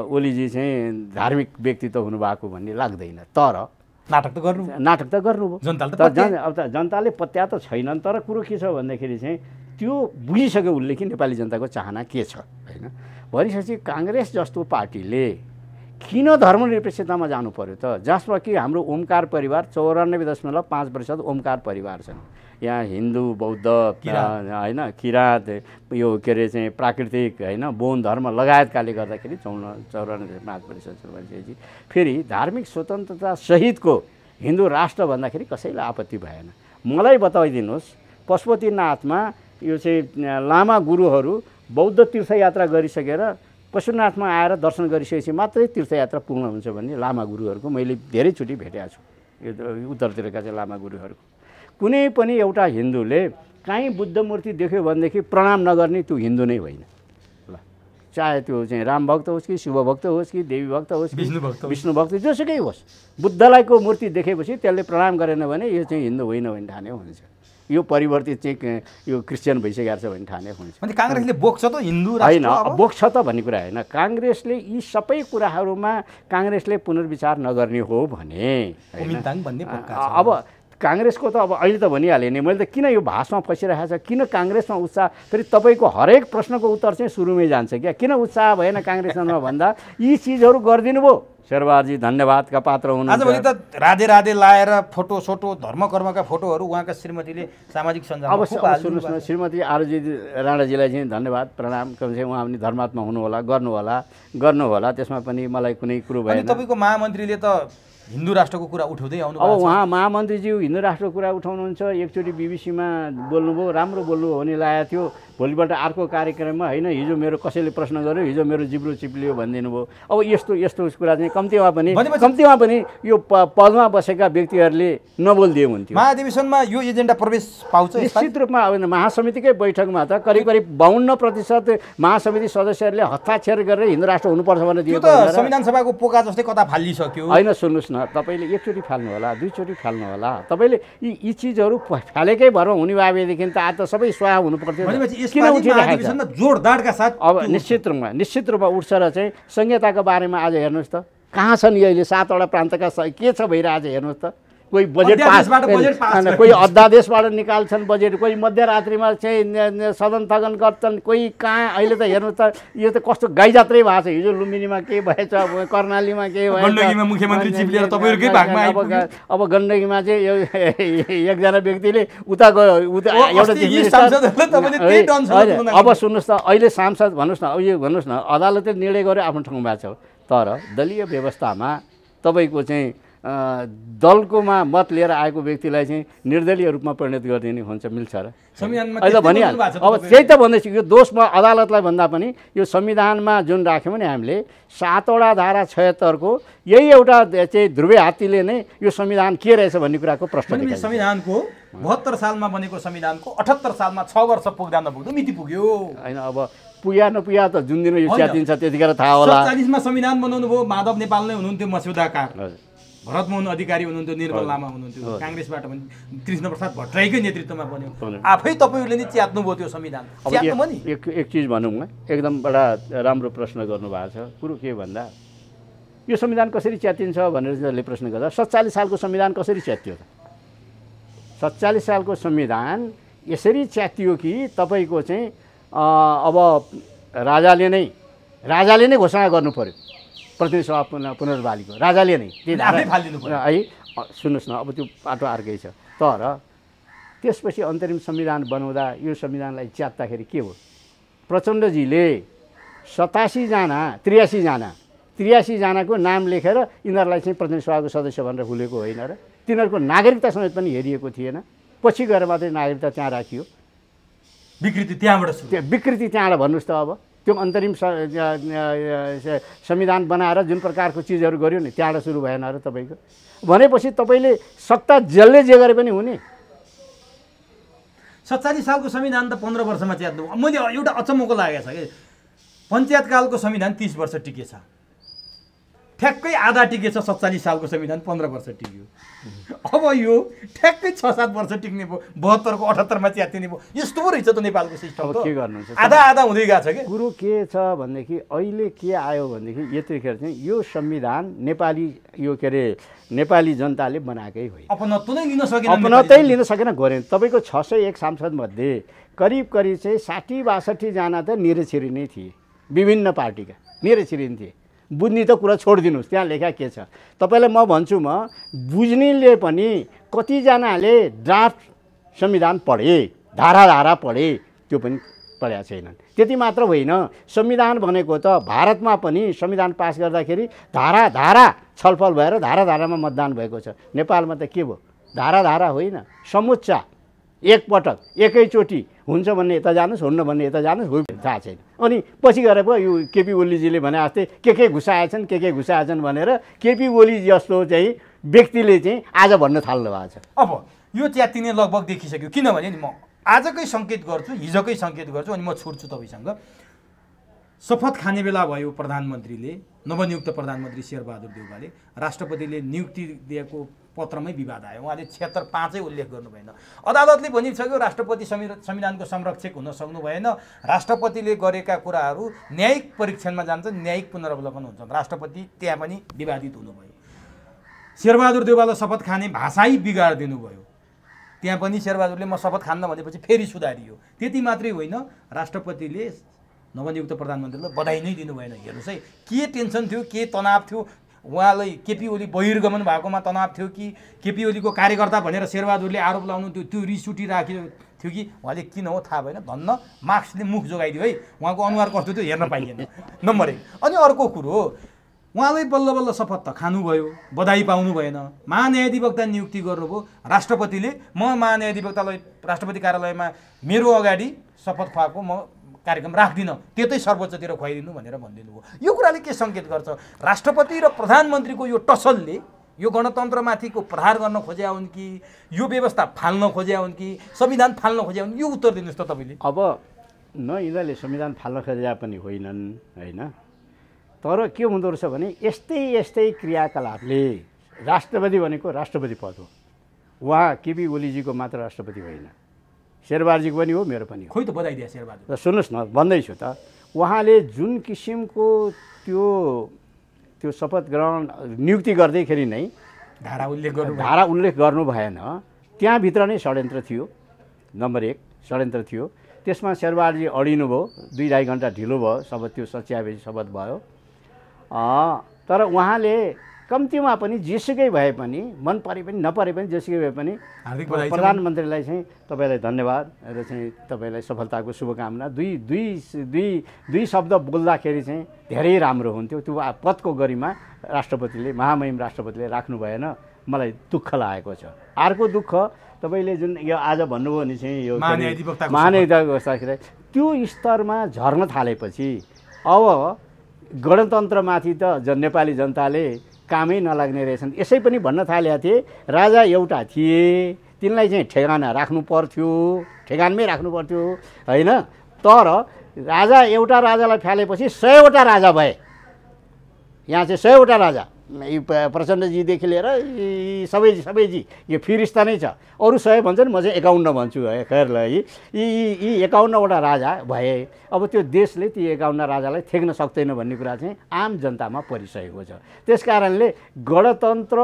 ओलीजी चाहिँ धार्मिक व्यक्तित्व हुनुभएको भन्ने लाग्दैन। तर नाटक त गर्नुभयो अब त जनताले पत्या त छैनन्। तर कुरो के छ भन्दाखेरि चाहिँ त्यो बुझिसक्यो उसले कि नेपाली जनताको चाहना के छ होइन। भनेपछि काङ्ग्रेस जस्तो पार्टीले किन धर्मनिरपेक्षतामा जानु पर्यो त, जसमा कि हाम्रो ओमकार परिवार 94.5% ओमकार परिवार छन्। यहाँ हिन्दू बौद्ध होइन किराँत यो के अरे चाहिँ प्राकृतिक होइन बौद्ध धर्म लगायतकाले गर्दाखेरि 94.5% भनेपछि फेरि धार्मिक स्वतन्त्रता सहितको हिन्दू राष्ट्र भन्दाखेरि कसैलाई आपत्ति भएन। मलाई बताइदिनुहोस् पशुपतिनाथमा यो चाहिँ लामा गुरुहरू बौद्ध तीर्थयात्रा गरिसकेर पशुपतिनाथमा आएर दर्शन गरिसकेपछि मात्रै तीर्थयात्रा पूर्ण हुन्छ भन्ने लामा गुरुहरूको मैले धेरैचोटि भेटेको छु। यो उत्तरतिरका चाहिँ लामा गुरुहरूको कुनै पनि एउटा हिन्दूले काहीँ बुद्ध मूर्ति देख्यो भनेदेखि प्रणाम नगर्ने त्यो हिन्दू नै होइन ल। चाहे त्यो चाहिँ राम भक्त होस् कि शिव भक्त होस् कि देवी भक्त होस् कि विष्णु भक्त जोसुकै होस्, बुद्धलाईको मूर्ति देखेपछि त्यसले प्रणाम गरेन भने यो चाहिँ हिन्दू होइन भने ठाने हुन्छ। यो परिवर्तित चाहिँ यो क्रिस्चियन भइसकेको छ भन्ने ठाने हुन्छ। अनि काङ्ग्रेसले बोक्छ त हिन्दू होइन, बोक्छ त भन्ने कुरा होइन। काङ्ग्रेसले यी सबै कुराहरूमा काङ्ग्रेसले पुनर्विचार नगर्ने हो भने अब काङ्ग्रेसको त अब अहिले त भनिहालेँ नि मैले त किन यो भाषमा फसिरहेको छ, किन काङ्ग्रेसमा उत्साह, फेरि तपाईँको हरेक प्रश्नको उत्तर चाहिँ सुरुमै जान्छ क्या। किन उत्साह भएन काङ्ग्रेसमा भन्दा यी चिजहरू गरिदिनु भयो। शेरबहादुरजी धन्यवादका पात्र हुनुहुन्छ। आजभोलि त राधे राधे लाएर फोटो धर्म कर्मका फोटोहरू उहाँका श्रीमतीले सामाजिक सञ्जालमा अब सुन्नुहोस् न, श्रीमती आरुजी राणाजीलाई चाहिँ धन्यवाद प्रणाम। कमसे उहाँ पनि धर्मात्मा हुनुहोला, गर्नुहोला, त्यसमा पनि मलाई कुनै कुरो भएन। तपाईँको महामन्त्रीले त हिन्दू राष्ट्रको कुरा उठाउँदै आउनु। अब उहाँ महामन्त्रीज्यू हिन्दू राष्ट्रको कुरा उठाउनुहुन्छ, एकचोटि बिबिसीमा बोल्नुभयो, राम्रो बोल्नुभयो भने लागेको थियो। भोलिपल्ट अर्को कार्यक्रममा होइन हिजो मेरो कसैले प्रश्न गर्यो, हिजो मेरो जिब्रो चिप्लियो भनिदिनु भयो। अब यस्तो कुरा चाहिँ कम्तीमा पनि यो पदमा बसेका व्यक्तिहरूले नबोलिदिए हुन्थ्यो। महाधिवेशनमा यो एजेन्डा प्रवेश पाउँछ निश्चित रूपमा। अब महासमितिकै बैठकमा त करिब 52% महासमिति सदस्यहरूले हस्ताक्षर गरेर हिन्दू राष्ट्र हुनुपर्छ भनेर दिएको। संविधान सभाको पोका जस्तै कता फालिसक्यो होइन। सुन्नुहोस् न, तपाईँले एकचोटि फाल्नु होला, दुईचोटि फाल्नु होला। तपाईँले यी चिजहरू फालेकै भरमा हुने भएदेखि त आज त सबै स्वाहा हुनुपर्थ्यो। किन उठिरहेको जोडदाडका साथ अब निश्चित रूपमा उठ्छ र चाहिँ संहिताको बारेमा आज हेर्नुहोस् त कहाँ छन् अहिले 7वटा प्रान्तका के छ भइरहेको आज हेर्नुहोस् त। कोही बजेट पास, कोही अध्यादेशबाट निकाल्छन् बजेट, कोही मध्यरात्रिमा चाहिँ सदन थगन गर्छन्, कोही कहाँ अहिले त हेर्नुहोस् त यो त कस्तो गाई जात्रै भएको छ। हिजो लुम्बिनीमा के भएछ, कर्णालीमा के भएछ, अब गण्डकीमा चाहिँ एकजना व्यक्तिले उता गयो एउटा। अब सुन्नुहोस् त अहिले सांसद भन्नुहोस् न, यो भन्नुहोस् न अदालतले निर्णय गर्यो आफ्नो ठाउँ भएको छ। तर दलीय व्यवस्थामा तपाईँको चाहिँ दलकोमा मत लिएर आएको व्यक्तिलाई चाहिँ निर्दलीय रूपमा परिणत गरिदिने हुन्छ, मिल्छ र? अहिले भनिहाल्नु। अब त्यही त भन्दैछु, यो दोषमा अदालतलाई भन्दा पनि यो संविधानमा जुन राख्यौँ नि हामीले 7वटा धारा 76 को यही एउटा चाहिँ ध्रुवे हात्तीले नै यो संविधान के रहेछ भन्ने कुराको प्रश्न देखाउँछ। संविधानको 72 सालमा बनेको संविधानको 78 सालमा 6 वर्ष पुग्दा नपुग्दा मिति पुग्यो होइन। अब पुग्या नपुग्या त जुन दिन यो च्यातिन्छ त्यतिखेर थाहा होला। 47 मा संविधान बनाउनु भयो, माधव नेपाल नै हुनुहुन्थ्यो मस्यौदाकार, भरतमोहन अधिकारी हुनुहुन्थ्यो, निर्मल लामा हुनुहुन्थ्यो, काङ्ग्रेसबाट पनि कृष्णप्रसाद भट्टराईकै नेतृत्वमा बन्यो। आफै तपाईँहरूले नि च्यात्नु भयो त्यो संविधान। एक चिज भनौँ न, एकदम बडा राम्रो प्रश्न गर्नुभएको छ। कुरो के भन्दा यो संविधान कसरी च्यातिन्छ भनेर जसले प्रश्न गर्दा 47 सालको संविधान कसरी च्यातियो त? 47 सालको संविधान यसरी च्यातियो कि तपाईँको चाहिँ अब राजाले नै घोषणा गर्नु पर्यो प्रतिनिधि सभा पुनर्बहालीको, राजाले नै है। सुन्नुहोस् न, अब त्यो पाटो अर्कै छ। तर त्यसपछि अन्तरिम संविधान बनाउँदा यो संविधानलाई च्यात्दाखेरि के हो, प्रचण्डजीले 83 जनाको नाम लेखेर यिनीहरूलाई चाहिँ प्रतिनिधि सभाको सदस्य भनेर हुलेको होइन र? तिनीहरूको नागरिकता समेत पनि हेरिएको थिएन। पछि गएर मात्रै नागरिकता त्यहाँ राखियो। विकृति त्यहाँबाट सुरु। त्यो विकृति त्यहाँबाट भन्नुहोस् त। अब त्यो अन्तरिम संविधान बनाएर जुन प्रकारको चिजहरू गर्यो नि त्यहाँबाट सुरु भएन र तपाईँको। भनेपछि तपाईँले सत्ता जसले जे गरे पनि हुने। 47 सालको संविधान त 15 वर्षमा च्यात्नु। मैले एउटा अचम्मको लागेको छ कि पञ्चायतकालको संविधान 30 वर्ष टिकेछ, ठ्याक्कै आधा टिकेछ 47 सालको संविधान 15 वर्ष टिक्यो। अब यो ठ्याक्कै 6-7 वर्ष टिक्ने भयो, 72 को 78 मा च्यातिने भयो। यस्तो पो रहेछ त नेपालको सिस्टम। अब के गर्नुहुन्छ? आधा आधा हुँदै गएको छ कि। कुरो के छ भनेदेखि अहिले के आयो भनेदेखि यतिखेर चाहिँ यो संविधान नेपाली यो के अरे नेपाली जनताले बनाएकै होइन। अपनत्व नै लिन सकेन। अपनत्वै लिन सकेन गरे। तपाईँको 601 सांसदमध्ये करिब करिब चाहिँ 60-62 जना त निरक्षरी नै थिए, विभिन्न पार्टीका निरक्षरी थिए। बुझ्ने त कुरा छोडिदिनुहोस्, त्यहाँ लेखा के छ तपाईँलाई म भन्छु। म बुझ्नेले पनि कतिजनाले ड्राफ्ट संविधान पढे, धारा पढे, त्यो पनि पढेका छैनन्। त्यति मात्र होइन, संविधान भनेको त भारतमा पनि संविधान पास गर्दाखेरि धारा छलफल भएर धारामा मतदान भएको छ। नेपालमा त के भयो? धारा होइन, समुच्चा एकपटक एकैचोटि हुन्छ भन्ने यता जानुहोस्, हुन्न भन्ने यता जानुहोस्, हो थाहा छैन। अनि पछि गएर पो यो केपी ओलीजीले भने जस्तै के घुसाएछन् भनेर केपी ओली जस्तो चाहिँ व्यक्तिले चाहिँ आज भन्न थाल्नु भएको छ। अब यो च्यातिने लगभग देखिसक्यो। किनभने नि म आजकै सङ्केत गर्छु, हिजोकै सङ्केत गर्छु, अनि म छुट्छु तपाईँसँग। शपथ खाने बेला भयो प्रधानमन्त्रीले, नवनियुक्त प्रधानमन्त्री शेरबहादुर देउवाले, राष्ट्रपतिले नियुक्ति दिएको पत्रमै विवाद आयो। उहाँले 76(5) उल्लेख गर्नु भएन। अदालतले भनिसक्यो राष्ट्रपति संविधानको संरक्षक हुन सक्नु भएन। राष्ट्रपतिले गरेका कुराहरू न्यायिक परीक्षणमा जान्छन्, न्यायिक पुनरावलोकन हुन्छन्। राष्ट्रपति त्यहाँ पनि विवादित हुनुभयो। शेरबहादुर देउवालाई शपथ खाने भाषाई बिगारिदिनु भयो। त्यहाँ पनि शेरबहादुरले म शपथ खान्न भनेपछि फेरि सुधारियो। त्यति मात्रै होइन, राष्ट्रपतिले नवनियुक्त प्रधानमन्त्रीलाई बधाई नै दिनु भएन। हेर्नुहोस् है, के टेन्सन थियो, के तनाव थियो। उहाँलाई केपी ओली बहिर्गमन भएकोमा तनाव थियो कि केपी ओलीको कार्यकर्ता भनेर शेरबहादुरले आरोप लाउनु त्यो रिस उठिराखेको थियो कि उहाँले किन हो थाहा भएन। धन्न मार्क्सले मुख जोगाइदियो है, उहाँको अनुहार कस्तो थियो हेर्न पाइएन। नम्बर 1। अनि अर्को कुरो, उहाँलाई बल्ल शपथ त खानुभयो, बधाई पाउनु भएन। महान्यायाधिवक्ता नियुक्ति गर्नुभयो। राष्ट्रपतिले म महान्यायाधिवक्तालाई राष्ट्रपति कार्यालयमा मेरो अगाडि शपथ खुवाएको म कार्यक्रम राख्दिनँ, त्यतै सर्वोच्चतिर खुवाइदिनु भनेर भनिदिनु भयो। यो कुराले के सङ्केत गर्छ? राष्ट्रपति र प्रधानमन्त्रीको यो टसलले यो गणतन्त्रमाथिको प्रहार गर्न खोज्या हुन् कि यो व्यवस्था फाल्न खोज्या हुन् कि संविधान फाल्न खोज्या हुन्? यो उत्तर दिनुहोस् त तपाईँले। अब न यिनीहरूले संविधान फाल्न खोज्या पनि होइनन् होइन, तर के हुँदो रहेछ भने यस्तै क्रियाकलापले राष्ट्रपति भनेको राष्ट्रपति पद हो। उहाँ केपी ओलीजीको मात्र राष्ट्रपति होइन, शेरबहादुरजीको पनि हो, मेरो पनि हो। खोइ त बधाई दिए शेरबहादुर। र सुन्नुहोस् न, भन्दैछु त, उहाँले जुन किसिमको त्यो शपथ ग्रहण नियुक्ति गर्दैखेरि नै धारा उल्लेख गर्नु भएन। त्यहाँभित्र नै षड्यन्त्र थियो। नम्बर 1 षड्यन्त्र थियो। त्यसमा शेरबहादुरजी अडिनु भयो, 2-2.5 घन्टा ढिलो भयो, शपथ त्यो सच्याएपछि शपथ भयो। तर उहाँले कम्तीमा पनि जेसुकै भए पनि, मन परे पनि नपरे पनि, जेसुकै भए पनि प्रधानमन्त्रीलाई चाहिँ तपाईँलाई धन्यवाद र चाहिँ तपाईँलाई सफलताको शुभकामना। दुई शब्द बोल्दाखेरि चाहिँ धेरै राम्रो हुन्थ्यो। त्यो पदको गरिमा राष्ट्रपतिले, महामहिम राष्ट्रपतिले राख्नु भएन, मलाई दुःख लागेको छ। अर्को दुःख तपाईँले जुन यो आज भन्नुभयो नि चाहिँ यो महान्यायाधिवक्ता त्यो स्तरमा झर्न थालेपछि अब गणतन्त्रमाथि त नेपाली जनताले कामै नलाग्ने रहेछन्। यसै पनि भन्न थालेका थिए राजा एउटा थिए, तिनलाई चाहिँ ठेगाना राख्नु पर्थ्यो, ठेगानमै राख्नु पर्थ्यो होइन। तर राजा एउटा राजालाई फालेपछि 100वटा राजा भए। यहाँ चाहिँ 100वटा राजा, प्रचण्डजीदेखि लिएर सबैजी यो फिरिस्ता नै छ। अरू 100 भन्छन्, म चाहिँ 51 भन्छु है। खैर ल, यी 51वटा राजा भए। अब त्यो देशले ती 51 राजालाई थेक्न सक्दैन भन्ने कुरा चाहिँ आम जनतामा परिसकेको छ। त्यस कारणले गणतन्त्र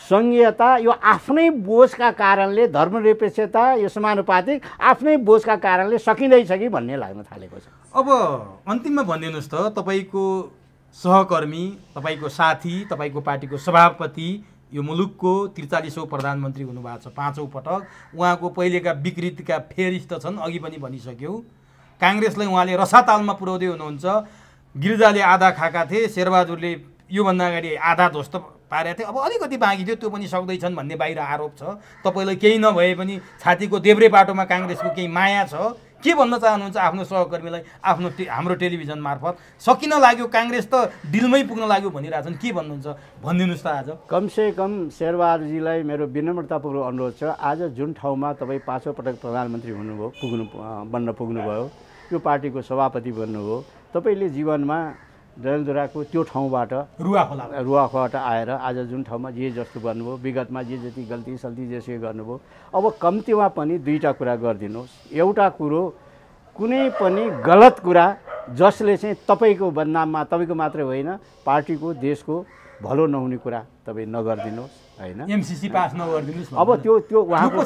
सङ्घीयता यो आफ्नै बोझका कारणले, धर्मनिरपेक्षता यो समानुपातिक आफ्नै बोझका कारणले सकिँदैछ कि भन्ने लाग्न थालेको छ। अब अन्तिममा भनिदिनुहोस् त, तपाईँको सहकर्मी, तपाईँको साथी, तपाईँको पार्टीको सभापति, यो मुलुकको 43औं प्रधानमन्त्री हुनुभएको छ 5औं पटक। उहाँको पहिलेका विकृतिका फेरिस्त छन्, अघि पनि भनिसक्यौ। काङ्ग्रेसलाई उहाँले रसातालमा पुर्याउँदै हुनुहुन्छ। गिरिजाले आधा खाएका थिए, शेरबहादुरले योभन्दा अगाडि आधा ध्वस्त पारेका थिए, अब अलिकति बाँकी थियो, त्यो पनि सक्दैछन् भन्ने बाहिर आरोप छ। तपाईँलाई केही नभए पनि छातीको देब्रे बाटोमा काङ्ग्रेसको केही माया छ, के भन्न चाहनुहुन्छ आफ्नो सहकर्मीलाई हाम्रो टेलिभिजन मार्फत सकिन लाग्यो काङ्ग्रेस त डिलमै पुग्न लाग्यो भनिरहेछन्, के भन्नुहुन्छ भनिदिनुहोस् त आज। कमसेकम शेरबहादुरजीलाई मेरो विनम्रतापूर्वक अनुरोध छ, आज जुन ठाउँमा तपाईँ 5औं पटक प्रधानमन्त्री हुनुभयो बन्न पुग्नुभयो, यो पार्टीको सभापति बन्नुभयो, तपाईँले जीवनमा डडेलधुराको त्यो ठाउँबाट रुवाखोबाट आएर आज जुन ठाउँमा जे जस्तो गर्नुभयो, विगतमा जे जति गल्ती सल्ती जेसुकै गर्नुभयो, अब कम्तीमा पनि दुईवटा कुरा गरिदिनुहोस्। एउटा कुरो कुनै पनि गलत कुरा जसले चाहिँ तपाईँको बदनाममा, तपाईँको मात्रै होइन पार्टीको देशको भलो नहुने कुरा तपाईँ नगरिदिनुहोस् होइन। एमसीसी पास नगरिदिनुहोस्। अब त्यो उहाँको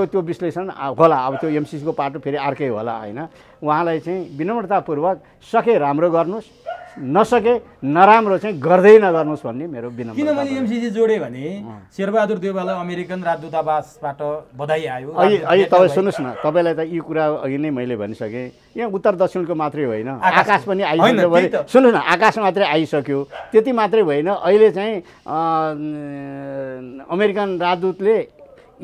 त्यो विश्लेषण होला, अब त्यो एमसीसीको पाटो फेरि अर्कै होला होइन। उहाँलाई चाहिँ विनम्रतापूर्वक सके राम्रो गर्नुहोस्, नसके नराम्रो चाहिँ गर्दै नगर्नुहोस् भन्ने मेरो विनम्र। किन मैले एमसीसी जोडेँ भने शेरबहादुर देउवालाई अमेरिकन राजदूतावासबाट बधाई आयो। अहिले तपाईँ सुन्नुहोस् न, तपाईँलाई त यी कुरा अघि नै मैले भनिसकेँ, यहाँ उत्तर दक्षिणको मात्रै होइन आकाश पनि आइसक्यो भने सुन्नुहोस् न, आकाश मात्रै आइसक्यो त्यति मात्रै होइन। अहिले चाहिँ अमेरिकन राजदूतले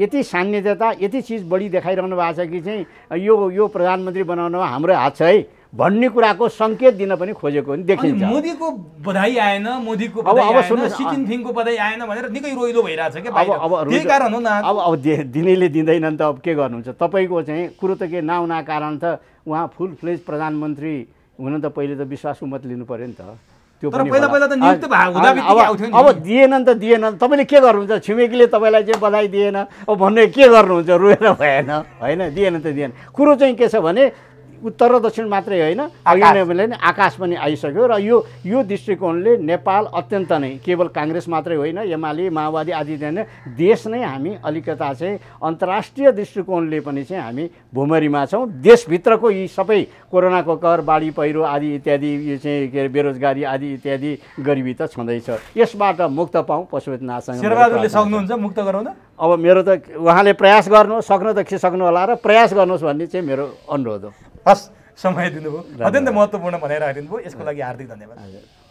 यति सान्यता यति चिज बढी देखाइरहनु भएको छ कि चाहिँ यो प्रधानमन्त्री बनाउनमा हाम्रो हात छ है भन्ने कुराको सङ्केत दिन पनि खोजेको पनि देखिन्छ। मोदीको बधाई आएन, मोदीको बधाई आएन, सी जिनपिङको बधाई आएन भनेर निकै रोइलो भइरहेछ के बाहिर। त्यही कारण हो न। अब दिनेले दिँदैनन् त अब के गर्नुहुन्छ तपाईँको चाहिँ कुरो त के नहुना कारण त उहाँ फुल फ्लेज प्रधानमन्त्री हुन त पहिले त विश्वासको मत लिनु पर्यो नि त। त्यो पनि अब दिएन त दिएन, तपाईँले के गर्नुहुन्छ? छिमेकीले तपाईँलाई चाहिँ बधाई दिएन अब भन्ने के गर्नुहुन्छ? रोएर भएन होइन, दिएन त दिएन। कुरो चाहिँ के छ भने उत्तर र दक्षिण मात्रै होइन, अघि आकाश पनि आइसक्यो र यो दृष्टिकोणले नेपाल अत्यन्त नै केवल काङ्ग्रेस मात्रै होइन, एमाले माओवादी आदि होइन, देश नै हामी अलिकता चाहिँ अन्तर्राष्ट्रिय दृष्टिकोणले पनि चाहिँ हामी भुमरीमा छौँ। देशभित्रको यी सबै कोरोनाको कर, बाढी पहिरो आदि इत्यादि यो चाहिँ के अरे बेरोजगारी आदि इत्यादि गरिबी त छँदैछ। यसबाट मुक्त पाऊँ पशुपतिनाथसँग। शेरबहादुरले सक्नुहुन्छ मुक्त गराउन? अब मेरो त उहाँले प्रयास गर्नु सक्नु त के सक्नु होला र प्रयास गर्नुहोस् भन्ने चाहिँ मेरो अनुरोध हो। हस्, समय दिनुभयो, अत्यन्त महत्त्वपूर्ण भनेर राखिदिनु भयो, यसको लागि हार्दिक धन्यवाद।